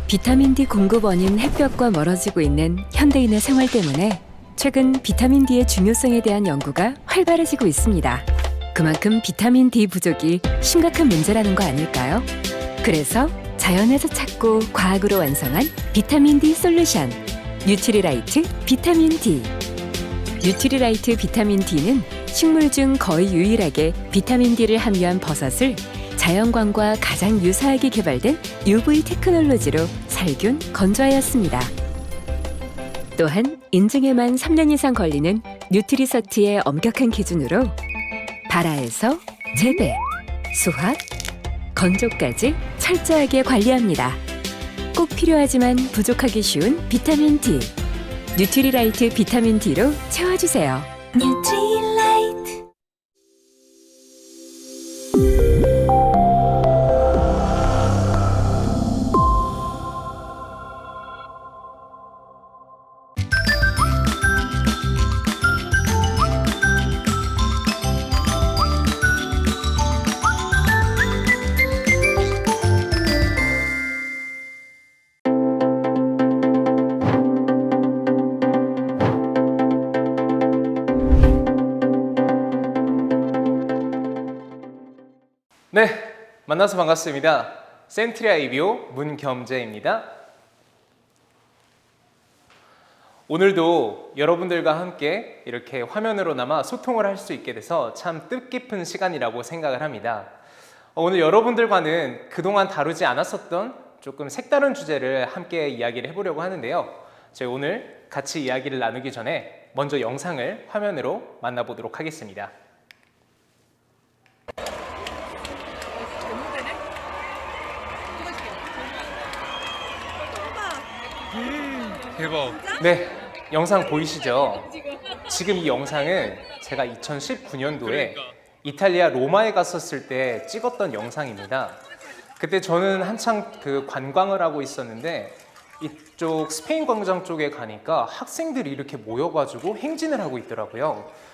비타민 D 공급원인 햇볕과 멀어지고 있는 현대인의 생활 때문에 최근 비타민 D의 중요성에 대한 연구가 활발해지고 있습니다. 그만큼 비타민 D 부족이 심각한 문제라는 거 아닐까요? 그래서 자연에서 찾고 과학으로 완성한 비타민 D 솔루션 뉴트리라이트 비타민 D. 뉴트리라이트 비타민 D는 식물 중 거의 유일하게 비타민 D를 함유한 버섯을 자연광과 가장 유사하게 개발된 UV 테크놀로지로 살균, 건조하였습니다. 또한 인증에만 3년 이상 걸리는 뉴트리서트의 엄격한 기준으로 발화에서 재배, 수확, 건조까지 철저하게 관리합니다. 꼭 필요하지만 부족하기 쉬운 비타민 D. 뉴트리라이트 비타민 D로 채워주세요. 뉴트리라이트. 네, 만나서 반갑습니다. 센트리 아이비오 문겸재입니다. 오늘도 여러분들과 함께 이렇게 화면으로나마 소통을 할 수 있게 돼서 참 뜻깊은 시간이라고 생각을 합니다. 오늘 여러분들과는 그동안 다루지 않았었던 조금 색다른 주제를 함께 이야기를 해보려고 하는데요. 저희 오늘 같이 이야기를 나누기 전에 먼저 영상을 화면으로 만나보도록 하겠습니다. 대박. 네, 영상 보이시죠? 지금 이 영상은 제가 2019년도에 이탈리아 로마에 갔었을 때 찍었던 영상입니다. 그때 저는 한창 관광을 하고 있었는데 이쪽 스페인 광장 쪽에 가니까 학생들이 이렇게 모여가지고 행진을 하고 있더라고요.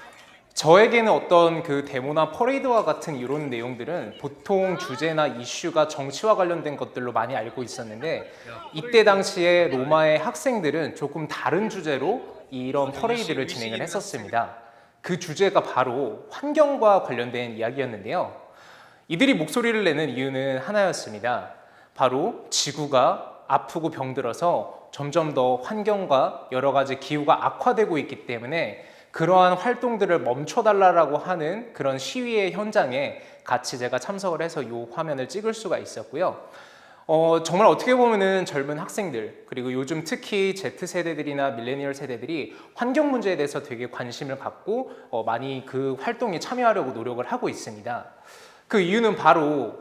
저에게는 어떤 데모나 퍼레이드와 같은 이런 내용들은 보통 주제나 이슈가 정치와 관련된 것들로 많이 알고 있었는데 이때 당시에 로마의 학생들은 조금 다른 주제로 이런 퍼레이드를 진행을 했었습니다. 그 주제가 바로 환경과 관련된 이야기였는데요. 이들이 목소리를 내는 이유는 하나였습니다. 바로 지구가 아프고 병들어서 점점 더 환경과 여러 가지 기후가 악화되고 있기 때문에 그러한 활동들을 멈춰달라고 하는 그런 시위의 현장에 같이 제가 참석을 해서 이 화면을 찍을 수가 있었고요. 정말 어떻게 보면은 젊은 학생들 그리고 요즘 특히 Z세대들이나 밀레니얼 세대들이 환경 문제에 대해서 되게 관심을 갖고 많이 그 활동에 참여하려고 노력을 하고 있습니다. 그 이유는 바로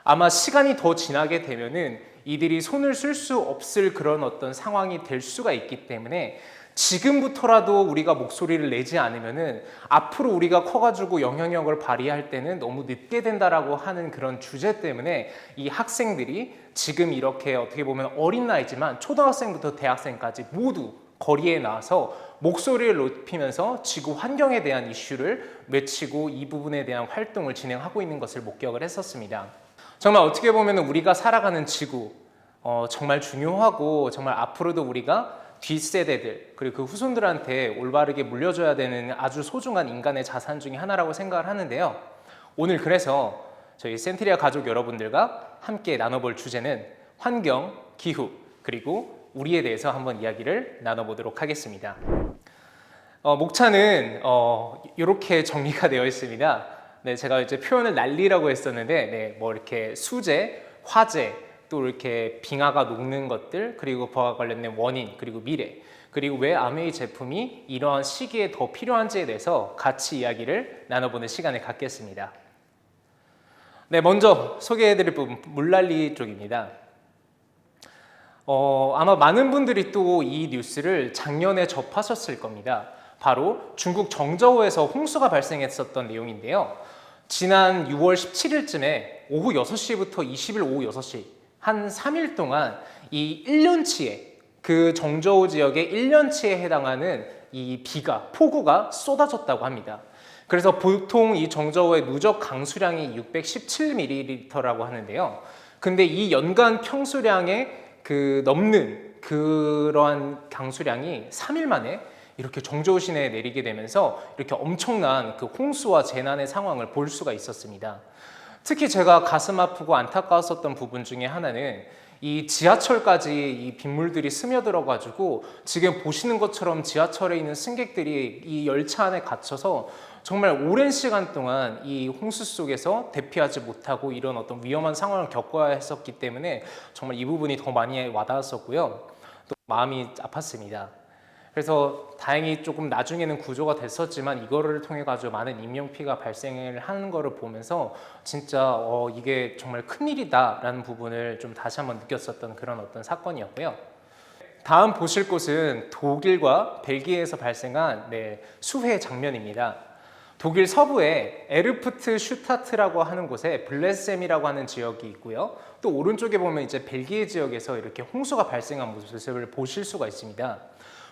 아마 시간이 더 지나게 되면은 이들이 손을 쓸 수 없을 그런 어떤 상황이 될 수가 있기 때문에 지금부터라도 우리가 목소리를 내지 않으면은 앞으로 우리가 커가지고 영향력을 발휘할 때는 너무 늦게 된다라고 하는 그런 주제 때문에 이 학생들이 지금 이렇게 어떻게 보면 어린 나이지만 초등학생부터 대학생까지 모두 거리에 나와서 목소리를 높이면서 지구 환경에 대한 이슈를 외치고 이 부분에 대한 활동을 진행하고 있는 것을 목격을 했었습니다. 정말 어떻게 보면 우리가 살아가는 지구 정말 중요하고 정말 앞으로도 우리가 뒷세대들 그리고 그 후손들한테 올바르게 물려줘야 되는 아주 소중한 인간의 자산 중에 하나라고 생각을 하는데요. 오늘 그래서 저희 센트리아 가족 여러분들과 함께 나눠볼 주제는 환경, 기후 그리고 우리에 대해서 한번 이야기를 나눠보도록 하겠습니다. 목차는 이렇게 정리가 되어 있습니다. 네, 제가 이제 표현을 난리라고 했었는데 네, 뭐 이렇게 수재, 화재 또 이렇게 빙하가 녹는 것들 그리고 그와 관련된 원인 그리고 미래 그리고 왜 아메이 제품이 이러한 시기에 더 필요한지에 대해서 같이 이야기를 나눠보는 시간을 갖겠습니다. 네, 먼저 소개해드릴 부분 물난리 쪽입니다. 아마 많은 분들이 또 이 뉴스를 작년에 접하셨을 겁니다. 바로 중국 정저우에서 홍수가 발생했었던 내용인데요. 지난 6월 17일쯤에 오후 6시부터 20일 오후 6시 한 3일 동안 이 1년치의 그 정저우 지역의 1년치에 해당하는 이 폭우가 쏟아졌다고 합니다. 그래서 보통 이 정저우의 누적 강수량이 617ml라고 하는데요. 근데 이 연간 평수량의 그 넘는 그러한 강수량이 3일 만에 이렇게 정조 시내에 내리게 되면서 이렇게 엄청난 그 홍수와 재난의 상황을 볼 수가 있었습니다. 특히 제가 가슴 아프고 안타까웠었던 부분 중에 하나는 이 지하철까지 이 빗물들이 스며들어 가지고 지금 보시는 것처럼 지하철에 있는 승객들이 이 열차 안에 갇혀서 정말 오랜 시간 동안 이 홍수 속에서 대피하지 못하고 이런 어떤 위험한 상황을 겪어야 했었기 때문에 정말 이 부분이 더 많이 와닿았었고요. 또 마음이 아팠습니다. 그래서 다행히 조금 나중에는 구조가 됐었지만 이거를 통해 가지고 많은 인명피해가 발생을 하는 거를 보면서 진짜 이게 정말 큰일이다라는 부분을 좀 다시 한번 느꼈었던 그런 어떤 사건이었고요. 다음 보실 곳은 독일과 벨기에에서 발생한 수해 장면입니다. 독일 서부에 에르프트 슈타트라고 하는 곳에 블레셈이라고 하는 지역이 있고요. 또 오른쪽에 보면 이제 벨기에 지역에서 이렇게 홍수가 발생한 모습을 보실 수가 있습니다.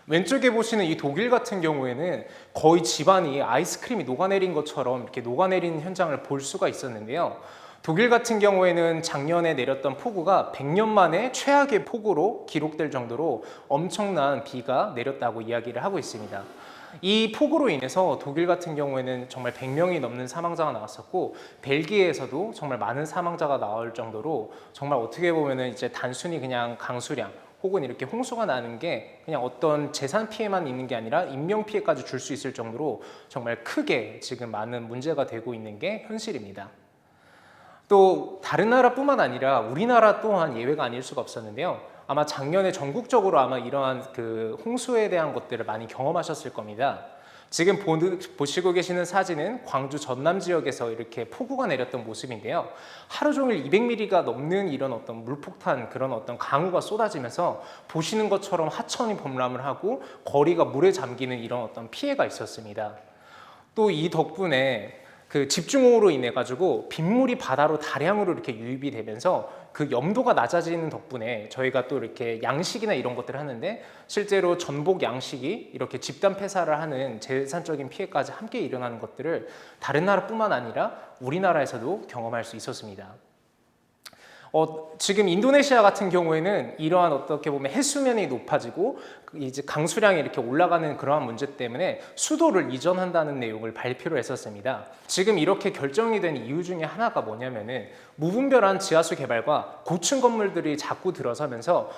왼쪽에 보시는 이 독일 같은 경우에는 거의 집안이 아이스크림이 녹아내린 것처럼 이렇게 녹아내리는 현장을 볼 수가 있었는데요. 독일 같은 경우에는 작년에 내렸던 폭우가 100년 만에 최악의 폭우로 기록될 정도로 엄청난 비가 내렸다고 이야기를 하고 있습니다. 이 폭우로 인해서 독일 같은 경우에는 정말 100명이 넘는 사망자가 나왔었고 벨기에에서도 정말 많은 사망자가 나올 정도로 정말 어떻게 보면은 이제 단순히 그냥 강수량 혹은 이렇게 홍수가 나는 게 그냥 어떤 재산 피해만 있는 게 아니라 인명 피해까지 줄 수 있을 정도로 정말 크게 지금 많은 문제가 되고 있는 게 현실입니다. 또 다른 나라뿐만 아니라 우리나라 또한 예외가 아닐 수가 없었는데요. 아마 작년에 전국적으로 아마 이러한 그 홍수에 대한 것들을 많이 경험하셨을 겁니다. 지금 보시고 계시는 사진은 광주 전남 지역에서 이렇게 폭우가 내렸던 모습인데요. 하루 종일 200mm가 넘는 이런 어떤 물폭탄 그런 어떤 강우가 쏟아지면서 보시는 것처럼 하천이 범람을 하고 거리가 물에 잠기는 이런 어떤 피해가 있었습니다. 또 이 덕분에 그 집중호우로 인해 가지고 빗물이 바다로 다량으로 이렇게 유입이 되면서 그 염도가 낮아지는 덕분에 저희가 또 이렇게 양식이나 이런 것들을 하는데 실제로 전복 양식이 이렇게 집단 폐사를 하는 재산적인 피해까지 함께 일어나는 것들을 다른 나라뿐만 아니라 우리나라에서도 경험할 수 있었습니다. 지금 인도네시아 같은 경우에는 이러한 어떻게 보면 해수면이 높아지고 이제 강수량이 이렇게 올라가는 그러한 문제 때문에 수도를 이전한다는 내용을 발표를 했었습니다. 지금 이렇게 결정이 된 이유 중에 하나가 뭐냐면은 무분별한 지하수 개발과 고층 건물들이 자꾸 들어서면서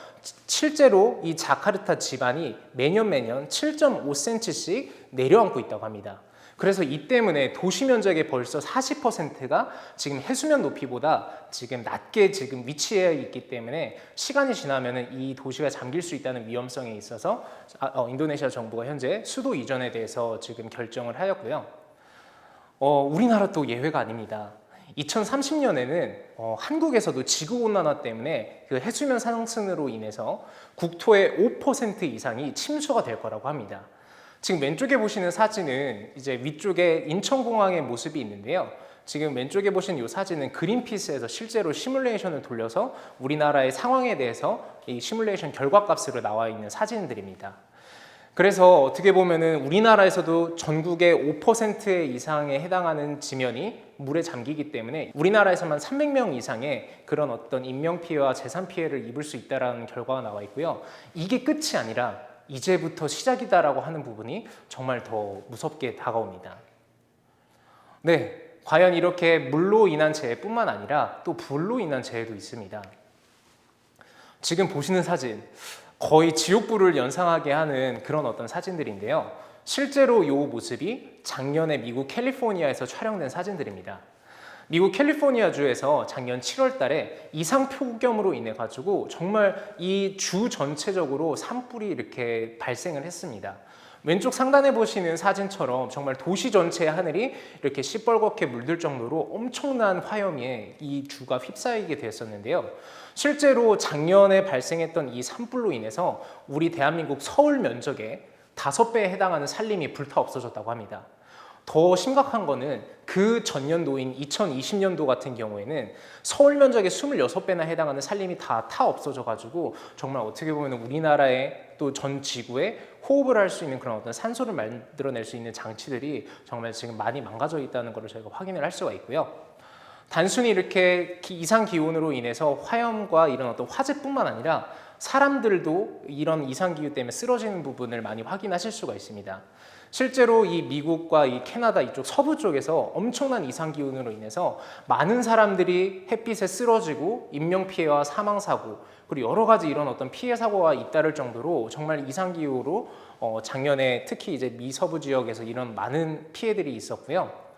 실제로 이 자카르타 지반이 매년 7.5cm씩 내려앉고 있다고 합니다. 그래서 이 때문에 도시 면적의 벌써 40%가 지금 해수면 높이보다 지금 낮게 지금 위치해 있기 때문에 시간이 지나면 이 도시가 잠길 수 있다는 위험성에 있어서 인도네시아 정부가 현재 수도 이전에 대해서 지금 결정을 하였고요. 우리나라 또 예외가 아닙니다. 2030년에는 한국에서도 지구온난화 때문에 그 해수면 상승으로 인해서 국토의 5% 이상이 침수가 될 거라고 합니다. 지금 왼쪽에 보시는 사진은 이제 위쪽에 인천공항의 모습이 있는데요. 지금 왼쪽에 보시는 이 사진은 그린피스에서 실제로 시뮬레이션을 돌려서 우리나라의 상황에 대해서 이 시뮬레이션 결과값으로 나와 있는 사진들입니다. 그래서 어떻게 보면은 우리나라에서도 전국의 5% 이상에 해당하는 지면이 물에 잠기기 때문에 우리나라에서만 300명 이상의 그런 어떤 인명피해와 재산피해를 입을 수 있다는 결과가 나와 있고요. 이게 끝이 아니라 이제부터 시작이다라고 하는 부분이 정말 더 무섭게 다가옵니다. 네, 과연 이렇게 물로 인한 재해뿐만 아니라 또 불로 인한 재해도 있습니다. 지금 보시는 사진, 거의 지옥불을 연상하게 하는 그런 어떤 사진들인데요. 실제로 이 모습이 작년에 미국 캘리포니아에서 촬영된 사진들입니다. 미국 캘리포니아주에서 작년 7월 달에 이상폭염으로 인해 가지고 정말 이 주 전체적으로 산불이 이렇게 발생을 했습니다. 왼쪽 상단에 보시는 사진처럼 정말 도시 전체의 하늘이 이렇게 시뻘겋게 물들 정도로 엄청난 화염에 이 주가 휩싸이게 되었었는데요. 실제로 작년에 발생했던 이 산불로 인해서 우리 대한민국 서울 면적의 5배에 해당하는 산림이 불타 없어졌다고 합니다. 더 심각한 거는 그 전년도인 2020년도 같은 경우에는 서울 면적의 26배나 해당하는 산림이 다 타 없어져 가지고 정말 어떻게 보면 우리나라의 또 전 지구에 호흡을 할 수 있는 그런 어떤 산소를 만들어낼 수 있는 장치들이 정말 지금 많이 망가져 있다는 것을 저희가 확인을 할 수가 있고요. 단순히 이렇게 이상 기온으로 인해서 화염과 이런 어떤 화재뿐만 아니라 사람들도 이런 이상기후 때문에 쓰러지는 부분을 많이 확인하실 수가 있습니다. 실제로 이 미국과 이 캐나다 이쪽 서부 쪽에서 엄청난 이상기온으로 인해서 많은 사람들이 햇빛에 쓰러지고 인명피해와 사망사고 그리고 여러 가지 이런 어떤 피해 사고가 잇따를 정도로 정말 이상기후로 작년에 특히 이제 미서부 지역에서 이런 많은 피해들이 있었고요.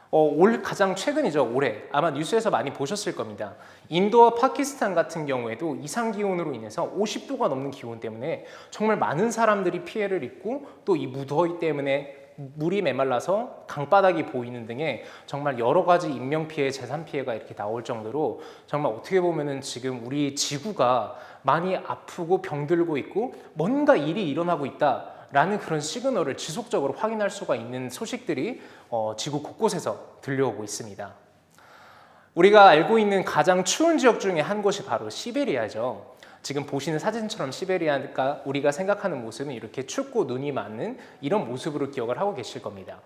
올 가장 최근이죠. 올해 아마 뉴스에서 많이 보셨을 겁니다. 인도와 파키스탄 같은 경우에도 이상기온으로 인해서 50도가 넘는 기온 때문에 정말 많은 사람들이 피해를 입고 또 이 무더위 때문에 물이 메말라서 강바닥이 보이는 등의 정말 여러 가지 인명피해, 재산피해가 이렇게 나올 정도로 정말 어떻게 보면은 지금 우리 지구가 많이 아프고 병들고 있고 뭔가 일이 일어나고 있다 라는 그런 시그널을 지속적으로 확인할 수가 있는 소식들이 지구 곳곳에서 들려오고 있습니다. 우리가 알고 있는 가장 추운 지역 중에 한 곳이 바로 시베리아죠. 지금 보시는 사진처럼 시베리아가 우리가 생각하는 모습은 이렇게 춥고 눈이 많은 이런 모습으로 기억을 하고 계실 겁니다.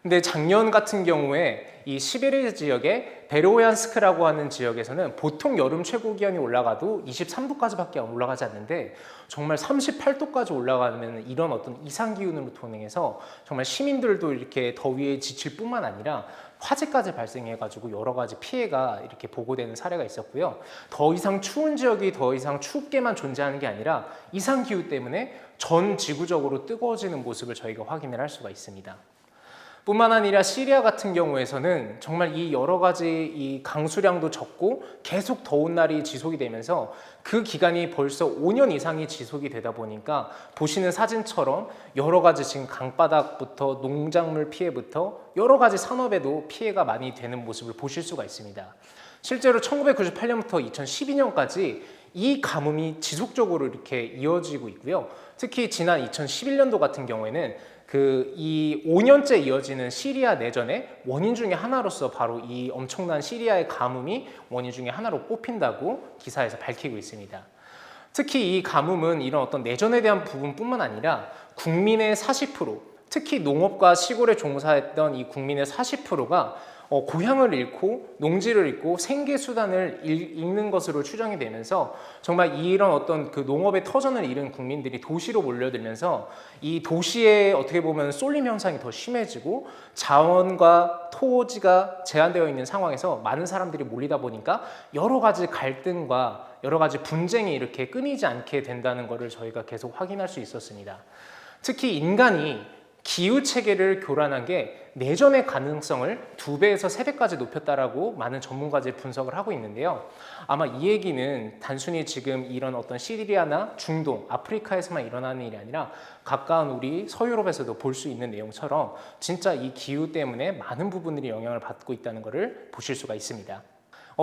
근데 작년 같은 경우에 이 시베리아 지역의 베로얀스크라고 하는 지역에서는 보통 여름 최고 기온이 올라가도 23도까지밖에 올라가지 않는데 정말 38도까지 올라가는 이런 어떤 이상 기온으로 통해서 정말 시민들도 이렇게 더위에 지칠 뿐만 아니라 화재까지 발생해가지고 여러 가지 피해가 이렇게 보고되는 사례가 있었고요. 더 이상 추운 지역이 더 이상 춥게만 존재하는 게 아니라 이상 기후 때문에 전 지구적으로 뜨거워지는 모습을 저희가 확인을 할 수가 있습니다. 뿐만 아니라 시리아 같은 경우에서는 정말 이 여러 가지 이 강수량도 적고 계속 더운 날이 지속이 되면서 그 기간이 벌써 5년 이상이 지속이 되다 보니까 보시는 사진처럼 여러 가지 지금 강바닥부터 농작물 피해부터 여러 가지 산업에도 피해가 많이 되는 모습을 보실 수가 있습니다. 실제로 1998년부터 2012년까지 이 가뭄이 지속적으로 이렇게 이어지고 있고요. 특히 지난 2011년도 같은 경우에는 이 5년째 이어지는 시리아 내전의 원인 중에 하나로서 바로 이 엄청난 시리아의 가뭄이 원인 중에 하나로 꼽힌다고 기사에서 밝히고 있습니다. 특히 이 가뭄은 이런 어떤 내전에 대한 부분뿐만 아니라 국민의 40%, 특히 농업과 시골에 종사했던 이 국민의 40%가 고향을 잃고 농지를 잃고 생계 수단을 잃는 것으로 추정이 되면서 정말 이런 어떤 그 농업의 터전을 잃은 국민들이 도시로 몰려들면서 이 도시에 어떻게 보면 쏠림 현상이 더 심해지고 자원과 토지가 제한되어 있는 상황에서 많은 사람들이 몰리다 보니까 여러 가지 갈등과 여러 가지 분쟁이 이렇게 끊이지 않게 된다는 것을 저희가 계속 확인할 수 있었습니다. 특히 인간이 기후 체계를 교란한 게 내전의 가능성을 2배에서 3배까지 높였다라고 많은 전문가들이 분석을 하고 있는데요. 아마 이 얘기는 단순히 지금 이런 어떤 시리아나 중동, 아프리카에서만 일어나는 일이 아니라 가까운 우리 서유럽에서도 볼 수 있는 내용처럼 진짜 이 기후 때문에 많은 부분들이 영향을 받고 있다는 것을 보실 수가 있습니다.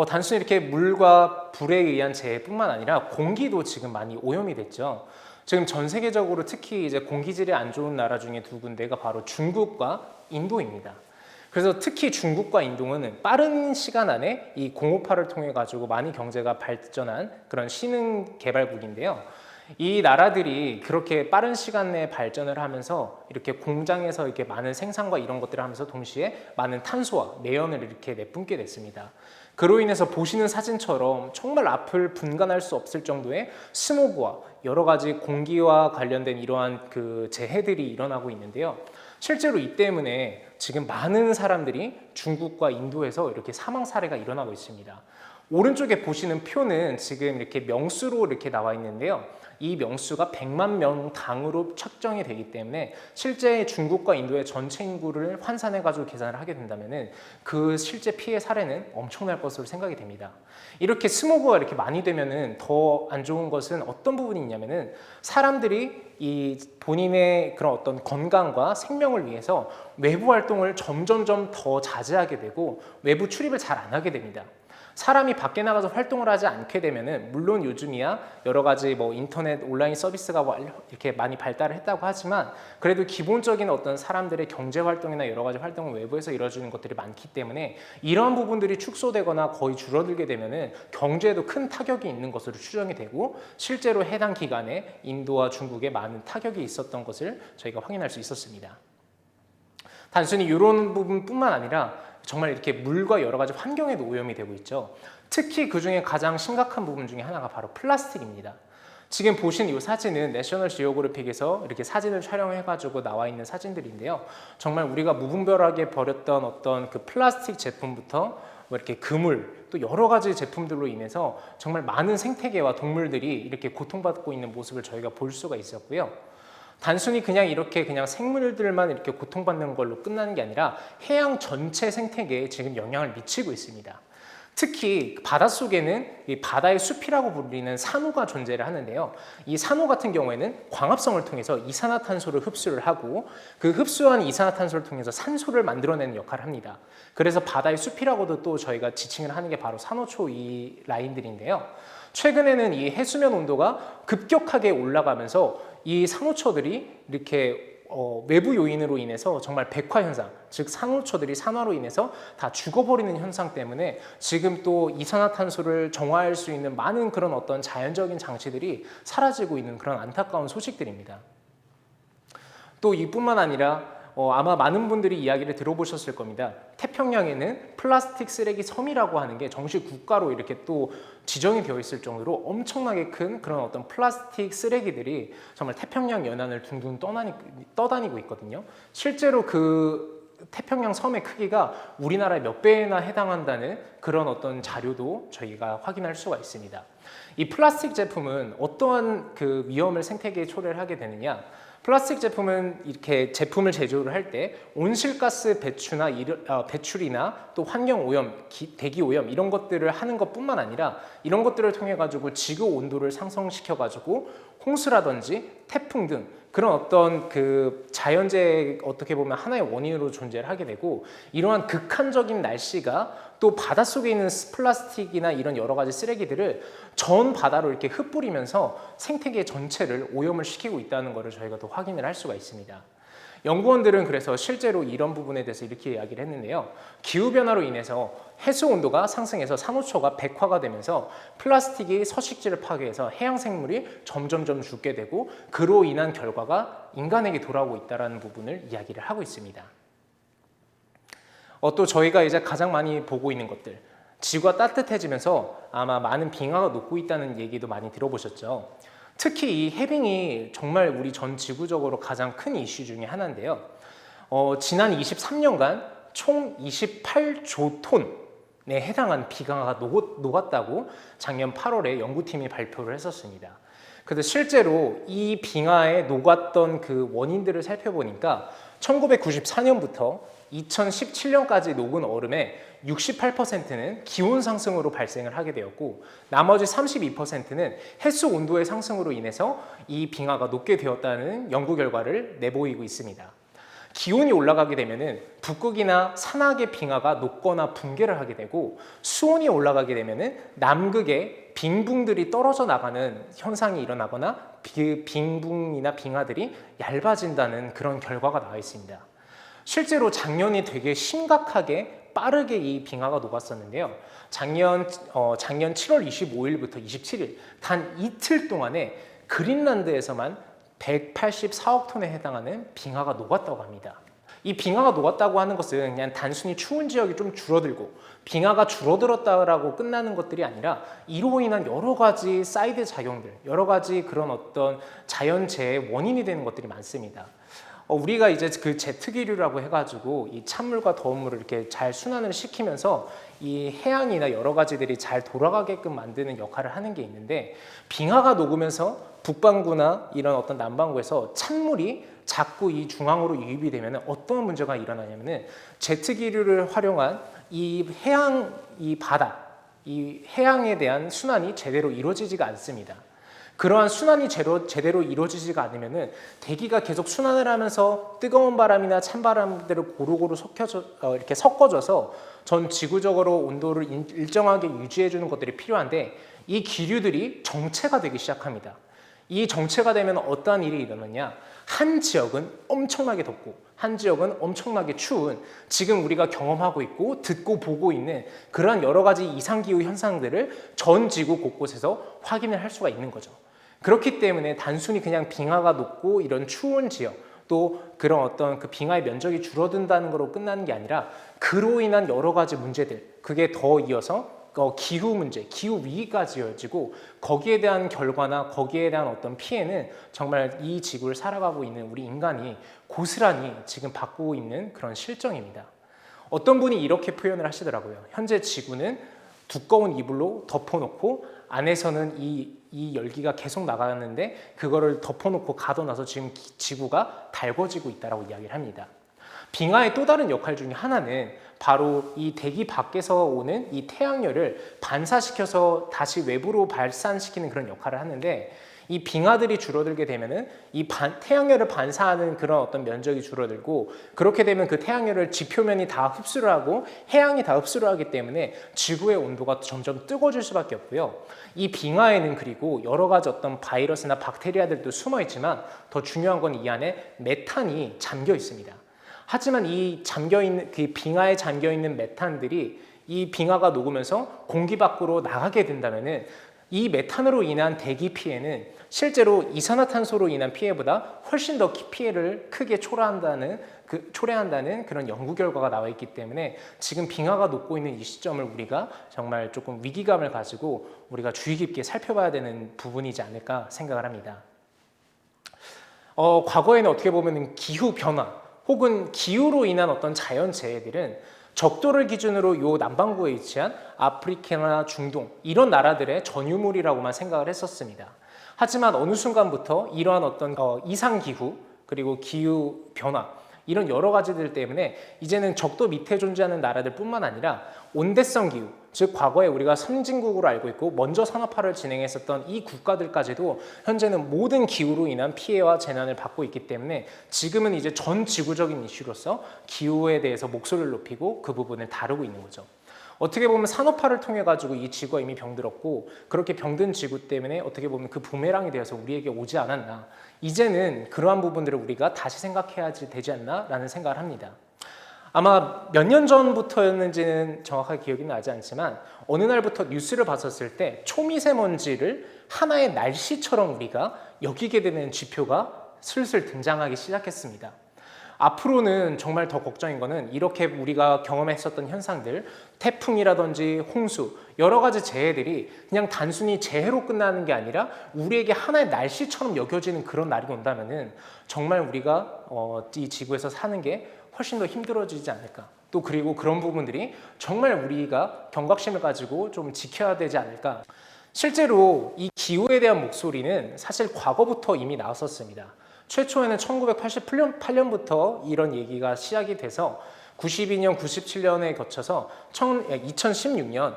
단순히 이렇게 물과 불에 의한 재해뿐만 아니라 공기도 지금 많이 오염이 됐죠. 지금 전 세계적으로 특히 이제 공기질이 안 좋은 나라 중에 두 군데가 바로 중국과 인도입니다. 그래서 특히 중국과 인도는 빠른 시간 안에 이 공업화를 통해 가지고 많이 경제가 발전한 그런 신흥 개발국인데요. 이 나라들이 그렇게 빠른 시간 내에 발전을 하면서 이렇게 공장에서 이렇게 많은 생산과 이런 것들을 하면서 동시에 많은 탄소와 매연을 이렇게 내뿜게 됐습니다. 그로 인해서 보시는 사진처럼 정말 앞을 분간할 수 없을 정도의 스모그와 여러 가지 공기와 관련된 이러한 그 재해들이 일어나고 있는데요. 실제로 이 때문에 지금 많은 사람들이 중국과 인도에서 이렇게 사망 사례가 일어나고 있습니다. 오른쪽에 보시는 표는 지금 이렇게 명수로 이렇게 나와 있는데요. 이 명수가 100만 명당으로 측정이 되기 때문에 실제 중국과 인도의 전체 인구를 환산해가지고 계산을 하게 된다면은 그 실제 피해 사례는 엄청날 것으로 생각이 됩니다. 이렇게 스모그가 이렇게 많이 되면은 더 안 좋은 것은 어떤 부분이 있냐면은 사람들이 이 본인의 그런 어떤 건강과 생명을 위해서 외부 활동을 점점점 더 자제하게 되고 외부 출입을 잘 안 하게 됩니다. 사람이 밖에 나가서 활동을 하지 않게 되면은 물론 요즘이야 여러 가지 뭐 인터넷 온라인 서비스가 이렇게 많이 발달을 했다고 하지만 그래도 기본적인 어떤 사람들의 경제 활동이나 여러 가지 활동을 외부에서 이루어지는 것들이 많기 때문에 이러한 부분들이 축소되거나 거의 줄어들게 되면은 경제에도 큰 타격이 있는 것으로 추정이 되고 실제로 해당 기간에 인도와 중국에 많은 타격이 있었던 것을 저희가 확인할 수 있었습니다. 단순히 이런 부분뿐만 아니라 정말 이렇게 물과 여러 가지 환경에도 오염이 되고 있죠. 특히 그 중에 가장 심각한 부분 중에 하나가 바로 플라스틱입니다. 지금 보신 이 사진은 내셔널 지오그래픽에서 이렇게 사진을 촬영해가지고 나와 있는 사진들인데요. 정말 우리가 무분별하게 버렸던 어떤 그 플라스틱 제품부터 뭐 이렇게 그물 또 여러 가지 제품들로 인해서 정말 많은 생태계와 동물들이 이렇게 고통받고 있는 모습을 저희가 볼 수가 있었고요. 단순히 그냥 이렇게 그냥 생물들만 이렇게 고통받는 걸로 끝나는 게 아니라 해양 전체 생태계에 지금 영향을 미치고 있습니다. 특히 바닷속에는 이 바다의 숲이라고 불리는 산호가 존재를 하는데요. 이 산호 같은 경우에는 광합성을 통해서 이산화탄소를 흡수를 하고 그 흡수한 이산화탄소를 통해서 산소를 만들어내는 역할을 합니다. 그래서 바다의 숲이라고도 또 저희가 지칭을 하는 게 바로 산호초 이 라인들인데요. 최근에는 이 해수면 온도가 급격하게 올라가면서 이 산호초들이 이렇게 외부 요인으로 인해서 정말 백화 현상, 즉 산호초들이 산화로 인해서 다 죽어버리는 현상 때문에 지금 또 이산화탄소를 정화할 수 있는 많은 그런 어떤 자연적인 장치들이 사라지고 있는 그런 안타까운 소식들입니다. 또 이뿐만 아니라 아마 많은 분들이 이야기를 들어보셨을 겁니다. 태평양에는 플라스틱 쓰레기 섬이라고 하는 게 정식 국가로 이렇게 또 지정이 되어 있을 정도로 엄청나게 큰 그런 어떤 플라스틱 쓰레기들이 정말 태평양 연안을 둥둥 떠다니고 있거든요. 실제로 그 태평양 섬의 크기가 우리나라의 몇 배나 해당한다는 그런 어떤 자료도 저희가 확인할 수가 있습니다. 이 플라스틱 제품은 어떠한 그 위험을 생태계에 초래를 하게 되느냐? 플라스틱 제품은 이렇게 제품을 제조를 할 때 온실가스 배출이나 또 환경 오염, 대기 오염 이런 것들을 하는 것뿐만 아니라 이런 것들을 통해 가지고 지구 온도를 상승시켜 가지고 홍수라든지 태풍 등 그런 어떤 그 자연재해 어떻게 보면 하나의 원인으로 존재를 하게 되고 이러한 극한적인 날씨가 또 바닷속에 있는 플라스틱이나 이런 여러 가지 쓰레기들을 전 바다로 이렇게 흩뿌리면서 생태계 전체를 오염을 시키고 있다는 것을 저희가 또 확인을 할 수가 있습니다. 연구원들은 그래서 실제로 이런 부분에 대해서 이렇게 이야기를 했는데요. 기후변화로 인해서 해수 온도가 상승해서 산호초가 백화가 되면서 플라스틱이 서식지를 파괴해서 해양 생물이 점점점 죽게 되고 그로 인한 결과가 인간에게 돌아오고 있다는 부분을 이야기를 하고 있습니다. 또 저희가 이제 가장 많이 보고 있는 것들, 지구가 따뜻해지면서 아마 많은 빙하가 녹고 있다는 얘기도 많이 들어보셨죠. 특히 이 해빙이 정말 우리 전 지구적으로 가장 큰 이슈 중에 하나인데요. 지난 23년간 총 28조 톤에 해당한 빙하가 녹았다고 작년 8월에 연구팀이 발표를 했었습니다. 그래서 실제로 이 빙하에 녹았던 그 원인들을 살펴보니까 1994년부터 2017년까지 녹은 얼음의 68%는 기온 상승으로 발생을 하게 되었고 나머지 32%는 해수 온도의 상승으로 인해서 이 빙하가 녹게 되었다는 연구 결과를 내보이고 있습니다. 기온이 올라가게 되면은 북극이나 산악의 빙하가 녹거나 붕괴를 하게 되고 수온이 올라가게 되면은 남극의 빙붕들이 떨어져 나가는 현상이 일어나거나 빙붕이나 빙하들이 얇아진다는 그런 결과가 나와 있습니다. 실제로 작년이 되게 심각하게 빠르게 이 빙하가 녹았었는데요. 작년 7월 25일부터 27일 단 이틀 동안에 그린란드에서만 184억 톤에 해당하는 빙하가 녹았다고 합니다. 이 빙하가 녹았다고 하는 것은 그냥 단순히 추운 지역이 좀 줄어들고 빙하가 줄어들었다라고 끝나는 것들이 아니라 이로 인한 여러 가지 사이드 작용들, 여러 가지 그런 어떤 자연재해의 원인이 되는 것들이 많습니다. 우리가 이제 그 제트기류라고 해가지고 이 찬물과 더운 물을 이렇게 잘 순환을 시키면서 이 해양이나 여러 가지들이 잘 돌아가게끔 만드는 역할을 하는 게 있는데 빙하가 녹으면서 북반구나 이런 어떤 남반구에서 찬물이 자꾸 이 중앙으로 유입이 되면 어떤 문제가 일어나냐면은 제트기류를 활용한 이 해양, 이 바다, 이 해양에 대한 순환이 제대로 이루어지지가 않습니다. 그러한 순환이 제대로 이루어지지가 않으면은 대기가 계속 순환을 하면서 뜨거운 바람이나 찬바람들을 고루고루 이렇게 섞어져서 전 지구적으로 온도를 일정하게 유지해주는 것들이 필요한데 이 기류들이 정체가 되기 시작합니다. 이 정체가 되면 어떠한 일이 일어나냐? 한 지역은 엄청나게 덥고 한 지역은 엄청나게 추운 지금 우리가 경험하고 있고 듣고 보고 있는 그러한 여러 가지 이상기후 현상들을 전 지구 곳곳에서 확인을 할 수가 있는 거죠. 그렇기 때문에 단순히 그냥 빙하가 녹고 이런 추운 지역 또 그런 어떤 그 빙하의 면적이 줄어든다는 거로 끝나는 게 아니라 그로 인한 여러 가지 문제들, 그게 더 이어서 기후 문제, 기후 위기까지 이어지고 거기에 대한 결과나 거기에 대한 어떤 피해는 정말 이 지구를 살아가고 있는 우리 인간이 고스란히 지금 받고 있는 그런 실정입니다. 어떤 분이 이렇게 표현을 하시더라고요. 현재 지구는 두꺼운 이불로 덮어놓고 안에서는 이 열기가 계속 나가는데 그거를 덮어놓고 가둬놔서 지금 지구가 달궈지고 있다고 이야기를 합니다. 빙하의 또 다른 역할 중에 하나는 바로 이 대기 밖에서 오는 이 태양열을 반사시켜서 다시 외부로 발산시키는 그런 역할을 하는데, 이 빙하들이 줄어들게 되면은 이 태양열을 반사하는 그런 어떤 면적이 줄어들고, 그렇게 되면 그 태양열을 지표면이 다 흡수를 하고 해양이 다 흡수를 하기 때문에 지구의 온도가 점점 뜨거워질 수밖에 없고요. 이 빙하에는 그리고 여러 가지 어떤 바이러스나 박테리아들도 숨어 있지만 더 중요한 건 이 안에 메탄이 잠겨 있습니다. 하지만 이 잠겨있는, 그 빙하에 잠겨있는 메탄들이 이 빙하가 녹으면서 공기 밖으로 나가게 된다면은 이 메탄으로 인한 대기 피해는 실제로 이산화탄소로 인한 피해보다 훨씬 더 피해를 크게 초래한다는 그런 연구 결과가 나와 있기 때문에 지금 빙하가 녹고 있는 이 시점을 우리가 정말 조금 위기감을 가지고 우리가 주의 깊게 살펴봐야 되는 부분이지 않을까 생각을 합니다. 과거에는 어떻게 보면 기후 변화 혹은 기후로 인한 어떤 자연재해들은 적도를 기준으로 요 남반구에 위치한 아프리카나 중동 이런 나라들의 전유물이라고만 생각을 했었습니다. 하지만 어느 순간부터 이러한 어떤 이상기후 그리고 기후 변화 이런 여러 가지들 때문에 이제는 적도 밑에 존재하는 나라들 뿐만 아니라 온대성 기후, 즉 과거에 우리가 선진국으로 알고 있고 먼저 산업화를 진행했었던 이 국가들까지도 현재는 모든 기후로 인한 피해와 재난을 받고 있기 때문에 지금은 이제 전 지구적인 이슈로서 기후에 대해서 목소리를 높이고 그 부분을 다루고 있는 거죠. 어떻게 보면 산업화를 통해 가지고 이 지구가 이미 병들었고, 그렇게 병든 지구 때문에 어떻게 보면 그 부메랑이 되어서 우리에게 오지 않았나, 이제는 그러한 부분들을 우리가 다시 생각해야 되지 않나라는 생각을 합니다. 아마 몇 년 전부터였는지는 정확하게 기억이 나지 않지만 어느 날부터 뉴스를 봤었을 때 초미세먼지를 하나의 날씨처럼 우리가 여기게 되는 지표가 슬슬 등장하기 시작했습니다. 앞으로는 정말 더 걱정인 거는 이렇게 우리가 경험했었던 현상들, 태풍이라든지 홍수, 여러 가지 재해들이 그냥 단순히 재해로 끝나는 게 아니라 우리에게 하나의 날씨처럼 여겨지는 그런 날이 온다면은 정말 우리가 이 지구에서 사는 게 훨씬 더 힘들어지지 않을까. 또 그리고 그런 부분들이 정말 우리가 경각심을 가지고 좀 지켜야 되지 않을까. 실제로 이 기후에 대한 목소리는 사실 과거부터 이미 나왔었습니다. 최초에는 1988년부터 이런 얘기가 시작이 돼서 92년, 97년에 거쳐서 2016년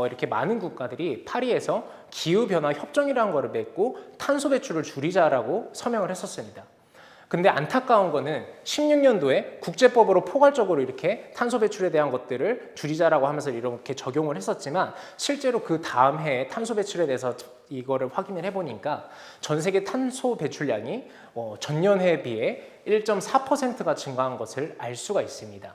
이렇게 많은 국가들이 파리에서 기후변화 협정이라는 거를 맺고 탄소 배출을 줄이자라고 서명을 했었습니다. 근데 안타까운 거는 16년도에 국제법으로 포괄적으로 이렇게 탄소 배출에 대한 것들을 줄이자라고 하면서 이렇게 적용을 했었지만 실제로 그 다음 해에 탄소 배출에 대해서 이거를 확인을 해보니까 전 세계 탄소 배출량이 전년해에 비해 1.4%가 증가한 것을 알 수가 있습니다.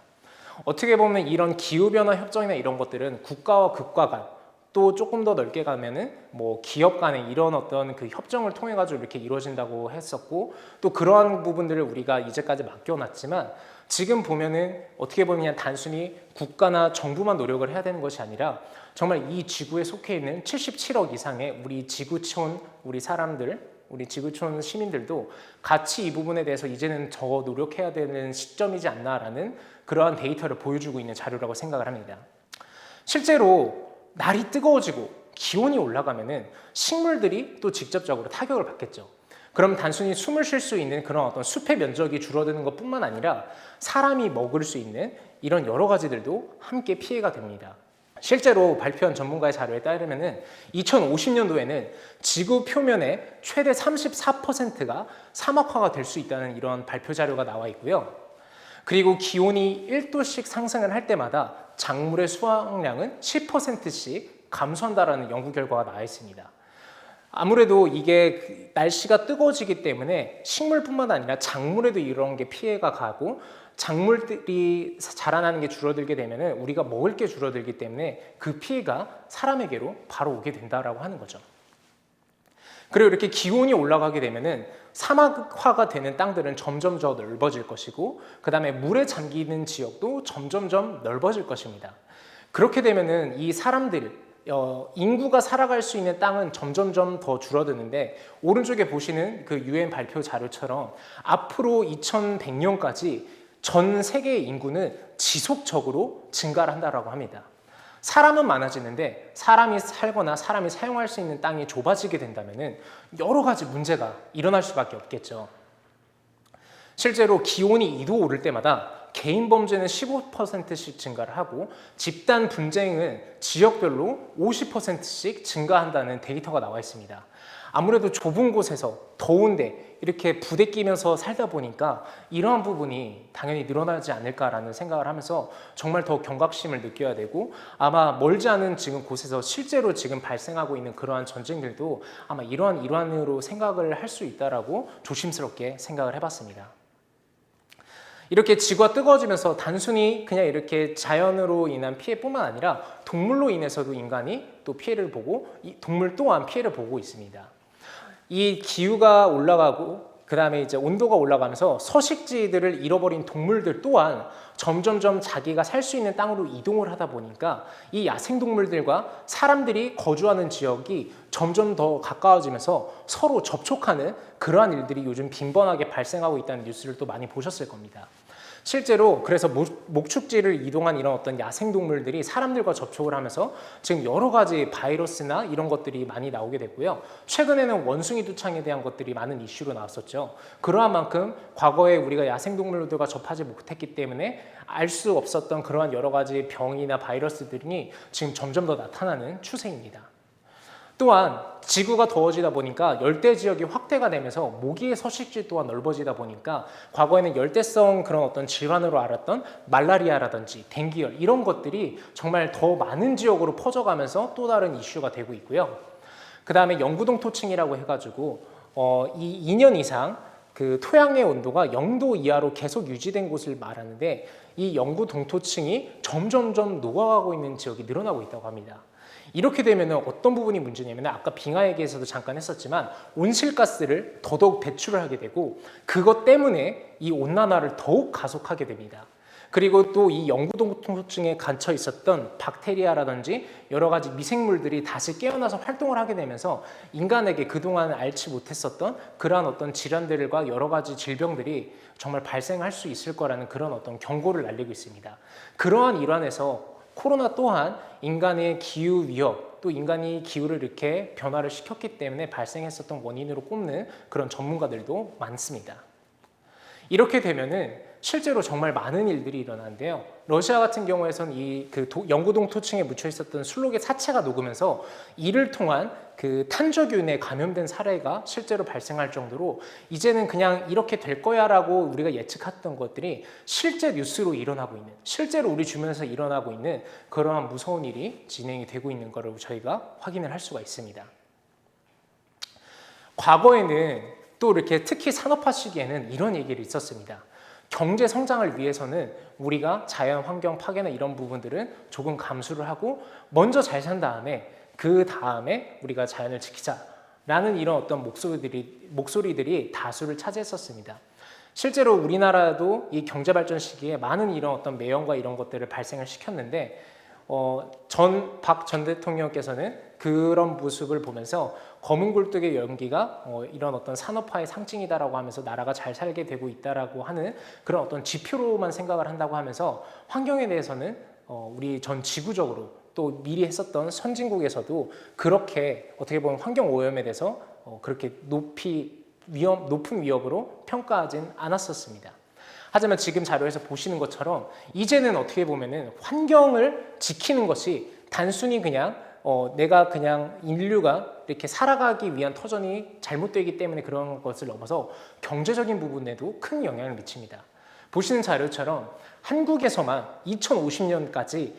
어떻게 보면 이런 기후변화 협정이나 이런 것들은 국가와 국가 간, 또 조금 더 넓게 가면은 뭐 기업 간의 이런 어떤 그 협정을 통해 가지고 이렇게 이루어진다고 했었고, 또 그러한 부분들을 우리가 이제까지 맡겨놨지만 지금 보면은 어떻게 보면 그냥 단순히 국가나 정부만 노력을 해야 되는 것이 아니라 정말 이 지구에 속해 있는 77억 이상의 우리 지구촌, 우리 사람들, 우리 지구촌 시민들도 같이 이 부분에 대해서 이제는 더 노력해야 되는 시점이지 않나라는 그러한 데이터를 보여주고 있는 자료라고 생각을 합니다. 실제로 날이 뜨거워지고 기온이 올라가면은 식물들이 또 직접적으로 타격을 받겠죠. 그럼 단순히 숨을 쉴 수 있는 그런 어떤 숲의 면적이 줄어드는 것뿐만 아니라 사람이 먹을 수 있는 이런 여러 가지들도 함께 피해가 됩니다. 실제로 발표한 전문가의 자료에 따르면은 2050년도에는 지구 표면의 최대 34%가 사막화가 될 수 있다는 이런 발표 자료가 나와 있고요. 그리고 기온이 1도씩 상승을 할 때마다 작물의 수확량은 10%씩 감소한다라는 연구 결과가 나와 있습니다. 아무래도 이게 날씨가 뜨거워지기 때문에 식물뿐만 아니라 작물에도 이런 게 피해가 가고, 작물들이 자라나는 게 줄어들게 되면 우리가 먹을 게 줄어들기 때문에 그 피해가 사람에게로 바로 오게 된다라고 하는 거죠. 그리고 이렇게 기온이 올라가게 되면은 사막화가 되는 땅들은 점점 더 넓어질 것이고, 그 다음에 물에 잠기는 지역도 점점점 넓어질 것입니다. 그렇게 되면은 이 사람들, 인구가 살아갈 수 있는 땅은 점점점 더 줄어드는데, 오른쪽에 보시는 그 UN 발표 자료처럼 앞으로 2100년까지 전 세계의 인구는 지속적으로 증가를 한다고 합니다. 사람은 많아지는데 사람이 살거나 사람이 사용할 수 있는 땅이 좁아지게 된다면 여러 가지 문제가 일어날 수밖에 없겠죠. 실제로 기온이 2도 오를 때마다 개인 범죄는 15%씩 증가를 하고, 집단 분쟁은 지역별로 50%씩 증가한다는 데이터가 나와 있습니다. 아무래도 좁은 곳에서 더운데 이렇게 부대끼면서 살다 보니까 이러한 부분이 당연히 늘어나지 않을까라는 생각을 하면서 정말 더 경각심을 느껴야 되고, 아마 멀지 않은 지금 곳에서 실제로 지금 발생하고 있는 그러한 전쟁들도 아마 이러한 일환으로 생각을 할 수 있다라고 조심스럽게 생각을 해봤습니다. 이렇게 지구가 뜨거워지면서 단순히 그냥 이렇게 자연으로 인한 피해뿐만 아니라 동물로 인해서도 인간이 또 피해를 보고, 이 동물 또한 피해를 보고 있습니다. 이 기후가 올라가고 그 다음에 이제 온도가 올라가면서 서식지들을 잃어버린 동물들 또한 점점점 자기가 살 수 있는 땅으로 이동을 하다 보니까 이 야생동물들과 사람들이 거주하는 지역이 점점 더 가까워지면서 서로 접촉하는 그러한 일들이 요즘 빈번하게 발생하고 있다는 뉴스를 또 많이 보셨을 겁니다. 실제로 그래서 목축지를 이동한 이런 어떤 야생동물들이 사람들과 접촉을 하면서 지금 여러 가지 바이러스나 이런 것들이 많이 나오게 됐고요. 최근에는 원숭이 두창에 대한 것들이 많은 이슈로 나왔었죠. 그러한 만큼 과거에 우리가 야생동물들과 접하지 못했기 때문에 알 수 없었던 그러한 여러 가지 병이나 바이러스들이 지금 점점 더 나타나는 추세입니다. 또한 지구가 더워지다 보니까 열대 지역이 확대가 되면서 모기의 서식지 또한 넓어지다 보니까 과거에는 열대성 그런 어떤 질환으로 알았던 말라리아라든지 댕기열 이런 것들이 정말 더 많은 지역으로 퍼져가면서 또 다른 이슈가 되고 있고요. 그 다음에 영구동토층이라고 해가지고 이 2년 이상 그 토양의 온도가 0도 이하로 계속 유지된 곳을 말하는데, 이 영구동토층이 점점점 녹아가고 있는 지역이 늘어나고 있다고 합니다. 이렇게 되면 어떤 부분이 문제냐면, 아까 빙하 얘기에서도 잠깐 했었지만 온실가스를 더더욱 배출을 하게 되고, 그것 때문에 이 온난화를 더욱 가속하게 됩니다. 그리고 또 이 영구동토층에 갇혀 있었던 박테리아라든지 여러 가지 미생물들이 다시 깨어나서 활동을 하게 되면서 인간에게 그동안 앓지 못했었던 그러한 어떤 질환들과 여러 가지 질병들이 정말 발생할 수 있을 거라는 그런 어떤 경고를 날리고 있습니다. 그러한 일환에서 코로나 또한 인간의 기후 위협, 또 인간이 기후를 이렇게 변화를 시켰기 때문에 발생했었던 원인으로 꼽는 그런 전문가들도 많습니다. 이렇게 되면은 실제로 정말 많은 일들이 일어나는데요. 러시아 같은 경우에서는 이 영구동토층에 묻혀 있었던 술록의 사체가 녹으면서 이를 통한 그 탄저균에 감염된 사례가 실제로 발생할 정도로 이제는 그냥 이렇게 될 거야라고 우리가 예측했던 것들이 실제 뉴스로 일어나고 있는, 실제로 우리 주변에서 일어나고 있는 그러한 무서운 일이 진행이 되고 있는 것을 저희가 확인을 할 수가 있습니다. 과거에는 또 이렇게 특히 산업화 시기에는 이런 얘기를 있었습니다. 경제 성장을 위해서는 우리가 자연 환경 파괴나 이런 부분들은 조금 감수를 하고 먼저 잘 산 다음에 그 다음에 우리가 자연을 지키자라는 이런 어떤 목소리들이 다수를 차지했었습니다. 실제로 우리나라도 이 경제 발전 시기에 많은 이런 어떤 매연과 이런 것들을 발생을 시켰는데, 박 전 대통령께서는 그런 모습을 보면서 검은 굴뚝의 연기가 이런 어떤 산업화의 상징이다라고 하면서 나라가 잘 살게 되고 있다라고 하는 그런 어떤 지표로만 생각을 한다고 하면서 환경에 대해서는 우리 전 지구적으로 또 미리 했었던 선진국에서도 그렇게 어떻게 보면 환경 오염에 대해서 그렇게 높은 위협으로 평가하진 않았었습니다. 하지만 지금 자료에서 보시는 것처럼 이제는 어떻게 보면은 환경을 지키는 것이 단순히 그냥 내가 그냥 인류가 이렇게 살아가기 위한 터전이 잘못되기 때문에 그런 것을 넘어서 경제적인 부분에도 큰 영향을 미칩니다. 보시는 자료처럼 한국에서만 2050년까지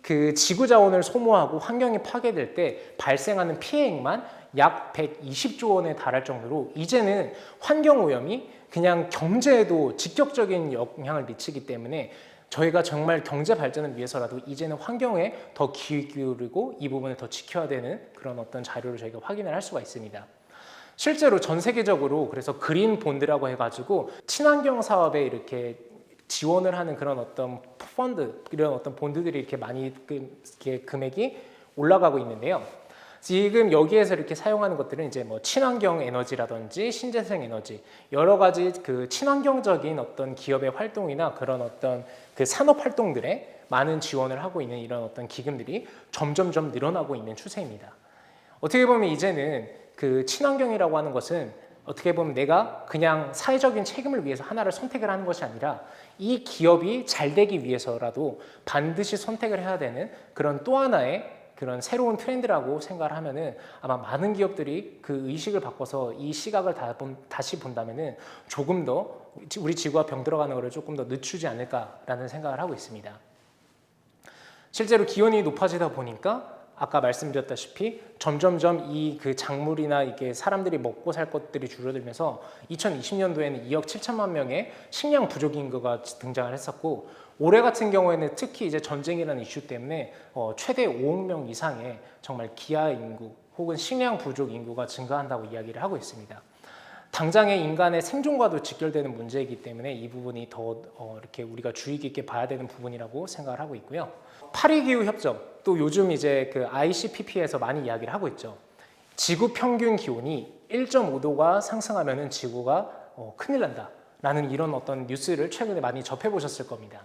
그 지구 자원을 소모하고 환경이 파괴될 때 발생하는 피해액만 약 120조 원에 달할 정도로 이제는 환경 오염이 그냥 경제에도 직접적인 영향을 미치기 때문에 저희가 정말 경제 발전을 위해서라도 이제는 환경에 더 기울이고 이 부분을 더 지켜야 되는 그런 어떤 자료를 저희가 확인을 할 수가 있습니다. 실제로 전 세계적으로 그래서 그린 본드라고 해가지고 친환경 사업에 이렇게 지원을 하는 그런 어떤 펀드, 이런 어떤 본드들이 이렇게 많이 이렇게 금액이 올라가고 있는데요. 지금 여기에서 이렇게 사용하는 것들은 이제 뭐 친환경 에너지라든지 신재생 에너지 여러 가지 그 친환경적인 어떤 기업의 활동이나 그런 어떤 그 산업 활동들에 많은 지원을 하고 있는 이런 어떤 기금들이 점점점 늘어나고 있는 추세입니다. 어떻게 보면 이제는 그 친환경이라고 하는 것은 어떻게 보면 내가 그냥 사회적인 책임을 위해서 하나를 선택을 하는 것이 아니라 이 기업이 잘 되기 위해서라도 반드시 선택을 해야 되는 그런 또 하나의 그런 새로운 트렌드라고 생각을 하면은 아마 많은 기업들이 그 의식을 바꿔서 이 시각을 다시 본다면은 조금 더 우리 지구가 병들어가는 것을 조금 더 늦추지 않을까라는 생각을 하고 있습니다. 실제로 기온이 높아지다 보니까 아까 말씀드렸다시피 점점점 이 그 작물이나 이게 사람들이 먹고 살 것들이 줄어들면서 2020년도에는 2억 7천만 명의 식량 부족 인구가 등장을 했었고 올해 같은 경우에는 특히 이제 전쟁이라는 이슈 때문에 최대 5억 명 이상의 정말 기아 인구 혹은 식량 부족 인구가 증가한다고 이야기를 하고 있습니다. 당장의 인간의 생존과도 직결되는 문제이기 때문에 이 부분이 더 이렇게 우리가 주의 깊게 봐야 되는 부분이라고 생각을 하고 있고요. 파리 기후 협정 또 요즘 이제 그 ICPP에서 많이 이야기를 하고 있죠. 지구 평균 기온이 1.5도가 상승하면은 지구가 큰일 난다라는 이런 어떤 뉴스를 최근에 많이 접해 보셨을 겁니다.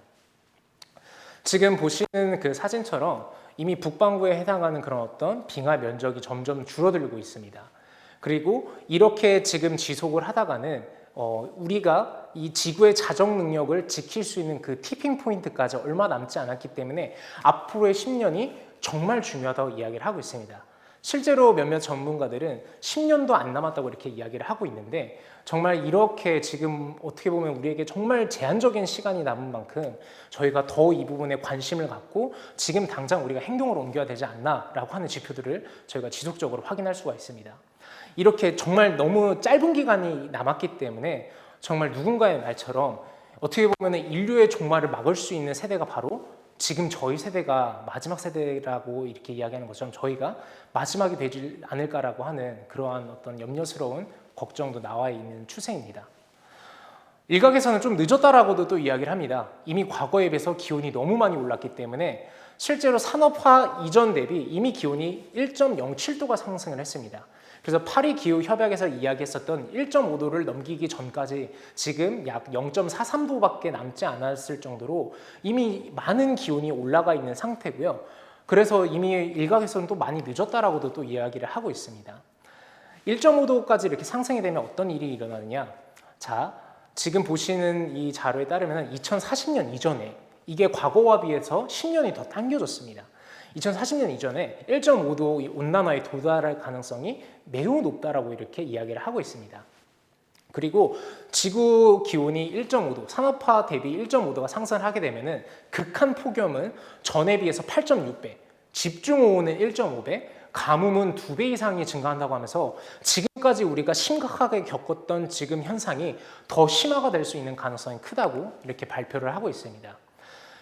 지금 보시는 그 사진처럼 이미 북반구에 해당하는 그런 어떤 빙하 면적이 점점 줄어들고 있습니다. 그리고 이렇게 지금 지속을 하다가는 우리가 이 지구의 자정 능력을 지킬 수 있는 그 티핑 포인트까지 얼마 남지 않았기 때문에 앞으로의 10년이 정말 중요하다고 이야기를 하고 있습니다. 실제로 몇몇 전문가들은 10년도 안 남았다고 이렇게 이야기를 하고 있는데 정말 이렇게 지금 어떻게 보면 우리에게 정말 제한적인 시간이 남은 만큼 저희가 더 이 부분에 관심을 갖고 지금 당장 우리가 행동으로 옮겨야 되지 않나라고 하는 지표들을 저희가 지속적으로 확인할 수가 있습니다. 이렇게 정말 너무 짧은 기간이 남았기 때문에 정말 누군가의 말처럼 어떻게 보면 인류의 종말을 막을 수 있는 세대가 바로 지금 저희 세대가 마지막 세대라고 이렇게 이야기하는 것처럼 저희가 마지막이 되지 않을까라고 하는 그러한 어떤 염려스러운 걱정도 나와 있는 추세입니다. 일각에서는 좀 늦었다라고도 또 이야기를 합니다. 이미 과거에 비해서 기온이 너무 많이 올랐기 때문에 실제로 산업화 이전 대비 이미 기온이 1.07도가 상승을 했습니다. 그래서 파리 기후 협약에서 이야기했었던 1.5도를 넘기기 전까지 지금 약 0.43도밖에 남지 않았을 정도로 이미 많은 기온이 올라가 있는 상태고요. 그래서 이미 일각에서는 또 많이 늦었다라고도 또 이야기를 하고 있습니다. 1.5도까지 이렇게 상승이 되면 어떤 일이 일어나느냐? 자, 지금 보시는 이 자료에 따르면 2040년 이전에 이게 과거와 비해서 10년이 더 당겨졌습니다. 2040년 이전에 1.5도 온난화에 도달할 가능성이 매우 높다라고 이렇게 이야기를 하고 있습니다. 그리고 지구 기온이 1.5도, 산업화 대비 1.5도가 상승하게 되면은 극한 폭염은 전에 비해서 8.6배, 집중호우는 1.5배, 가뭄은 2배 이상이 증가한다고 하면서 지금까지 우리가 심각하게 겪었던 지금 현상이 더 심화가 될 수 있는 가능성이 크다고 이렇게 발표를 하고 있습니다.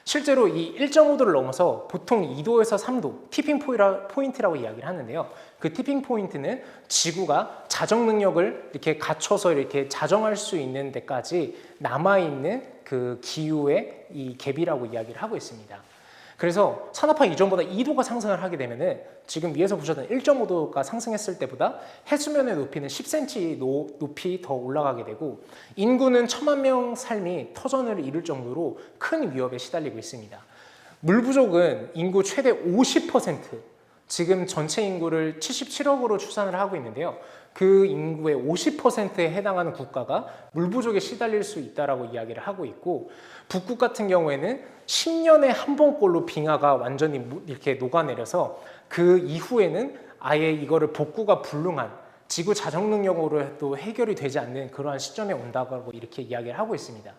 실제로 이 1.5도를 넘어서 보통 2도에서 3도 티핑 포인트라고 이야기를 하는데요. 그 티핑 포인트는 지구가 자정 능력을 이렇게 갖춰서 이렇게 자정할 수 있는 데까지 남아있는 그 기후의 이 갭이라고 이야기를 하고 있습니다. 그래서 산업화 이전보다 2도가 상승을 하게 되면은 지금 위에서 보셨던 1.5도가 상승했을 때보다 해수면의 높이는 10cm 높이 더 올라가게 되고 인구는 1,000만 명 삶이 터전을 이룰 정도로 큰 위협에 시달리고 있습니다. 물 부족은 인구 최대 50%, 지금 전체 인구를 77억으로 추산을 하고 있는데요. 그 인구의 50%에 해당하는 국가가 물 부족에 시달릴 수 있다라고 이야기를 하고 있고 북극 같은 경우에는 10년에 한 번꼴로 빙하가 완전히 이렇게 녹아내려서 그 이후에는 아예 이거를 복구가 불능한 지구 자정 능력으로 또 해결이 되지 않는 그러한 시점에 온다고 이렇게 이야기를 하고 있습니다.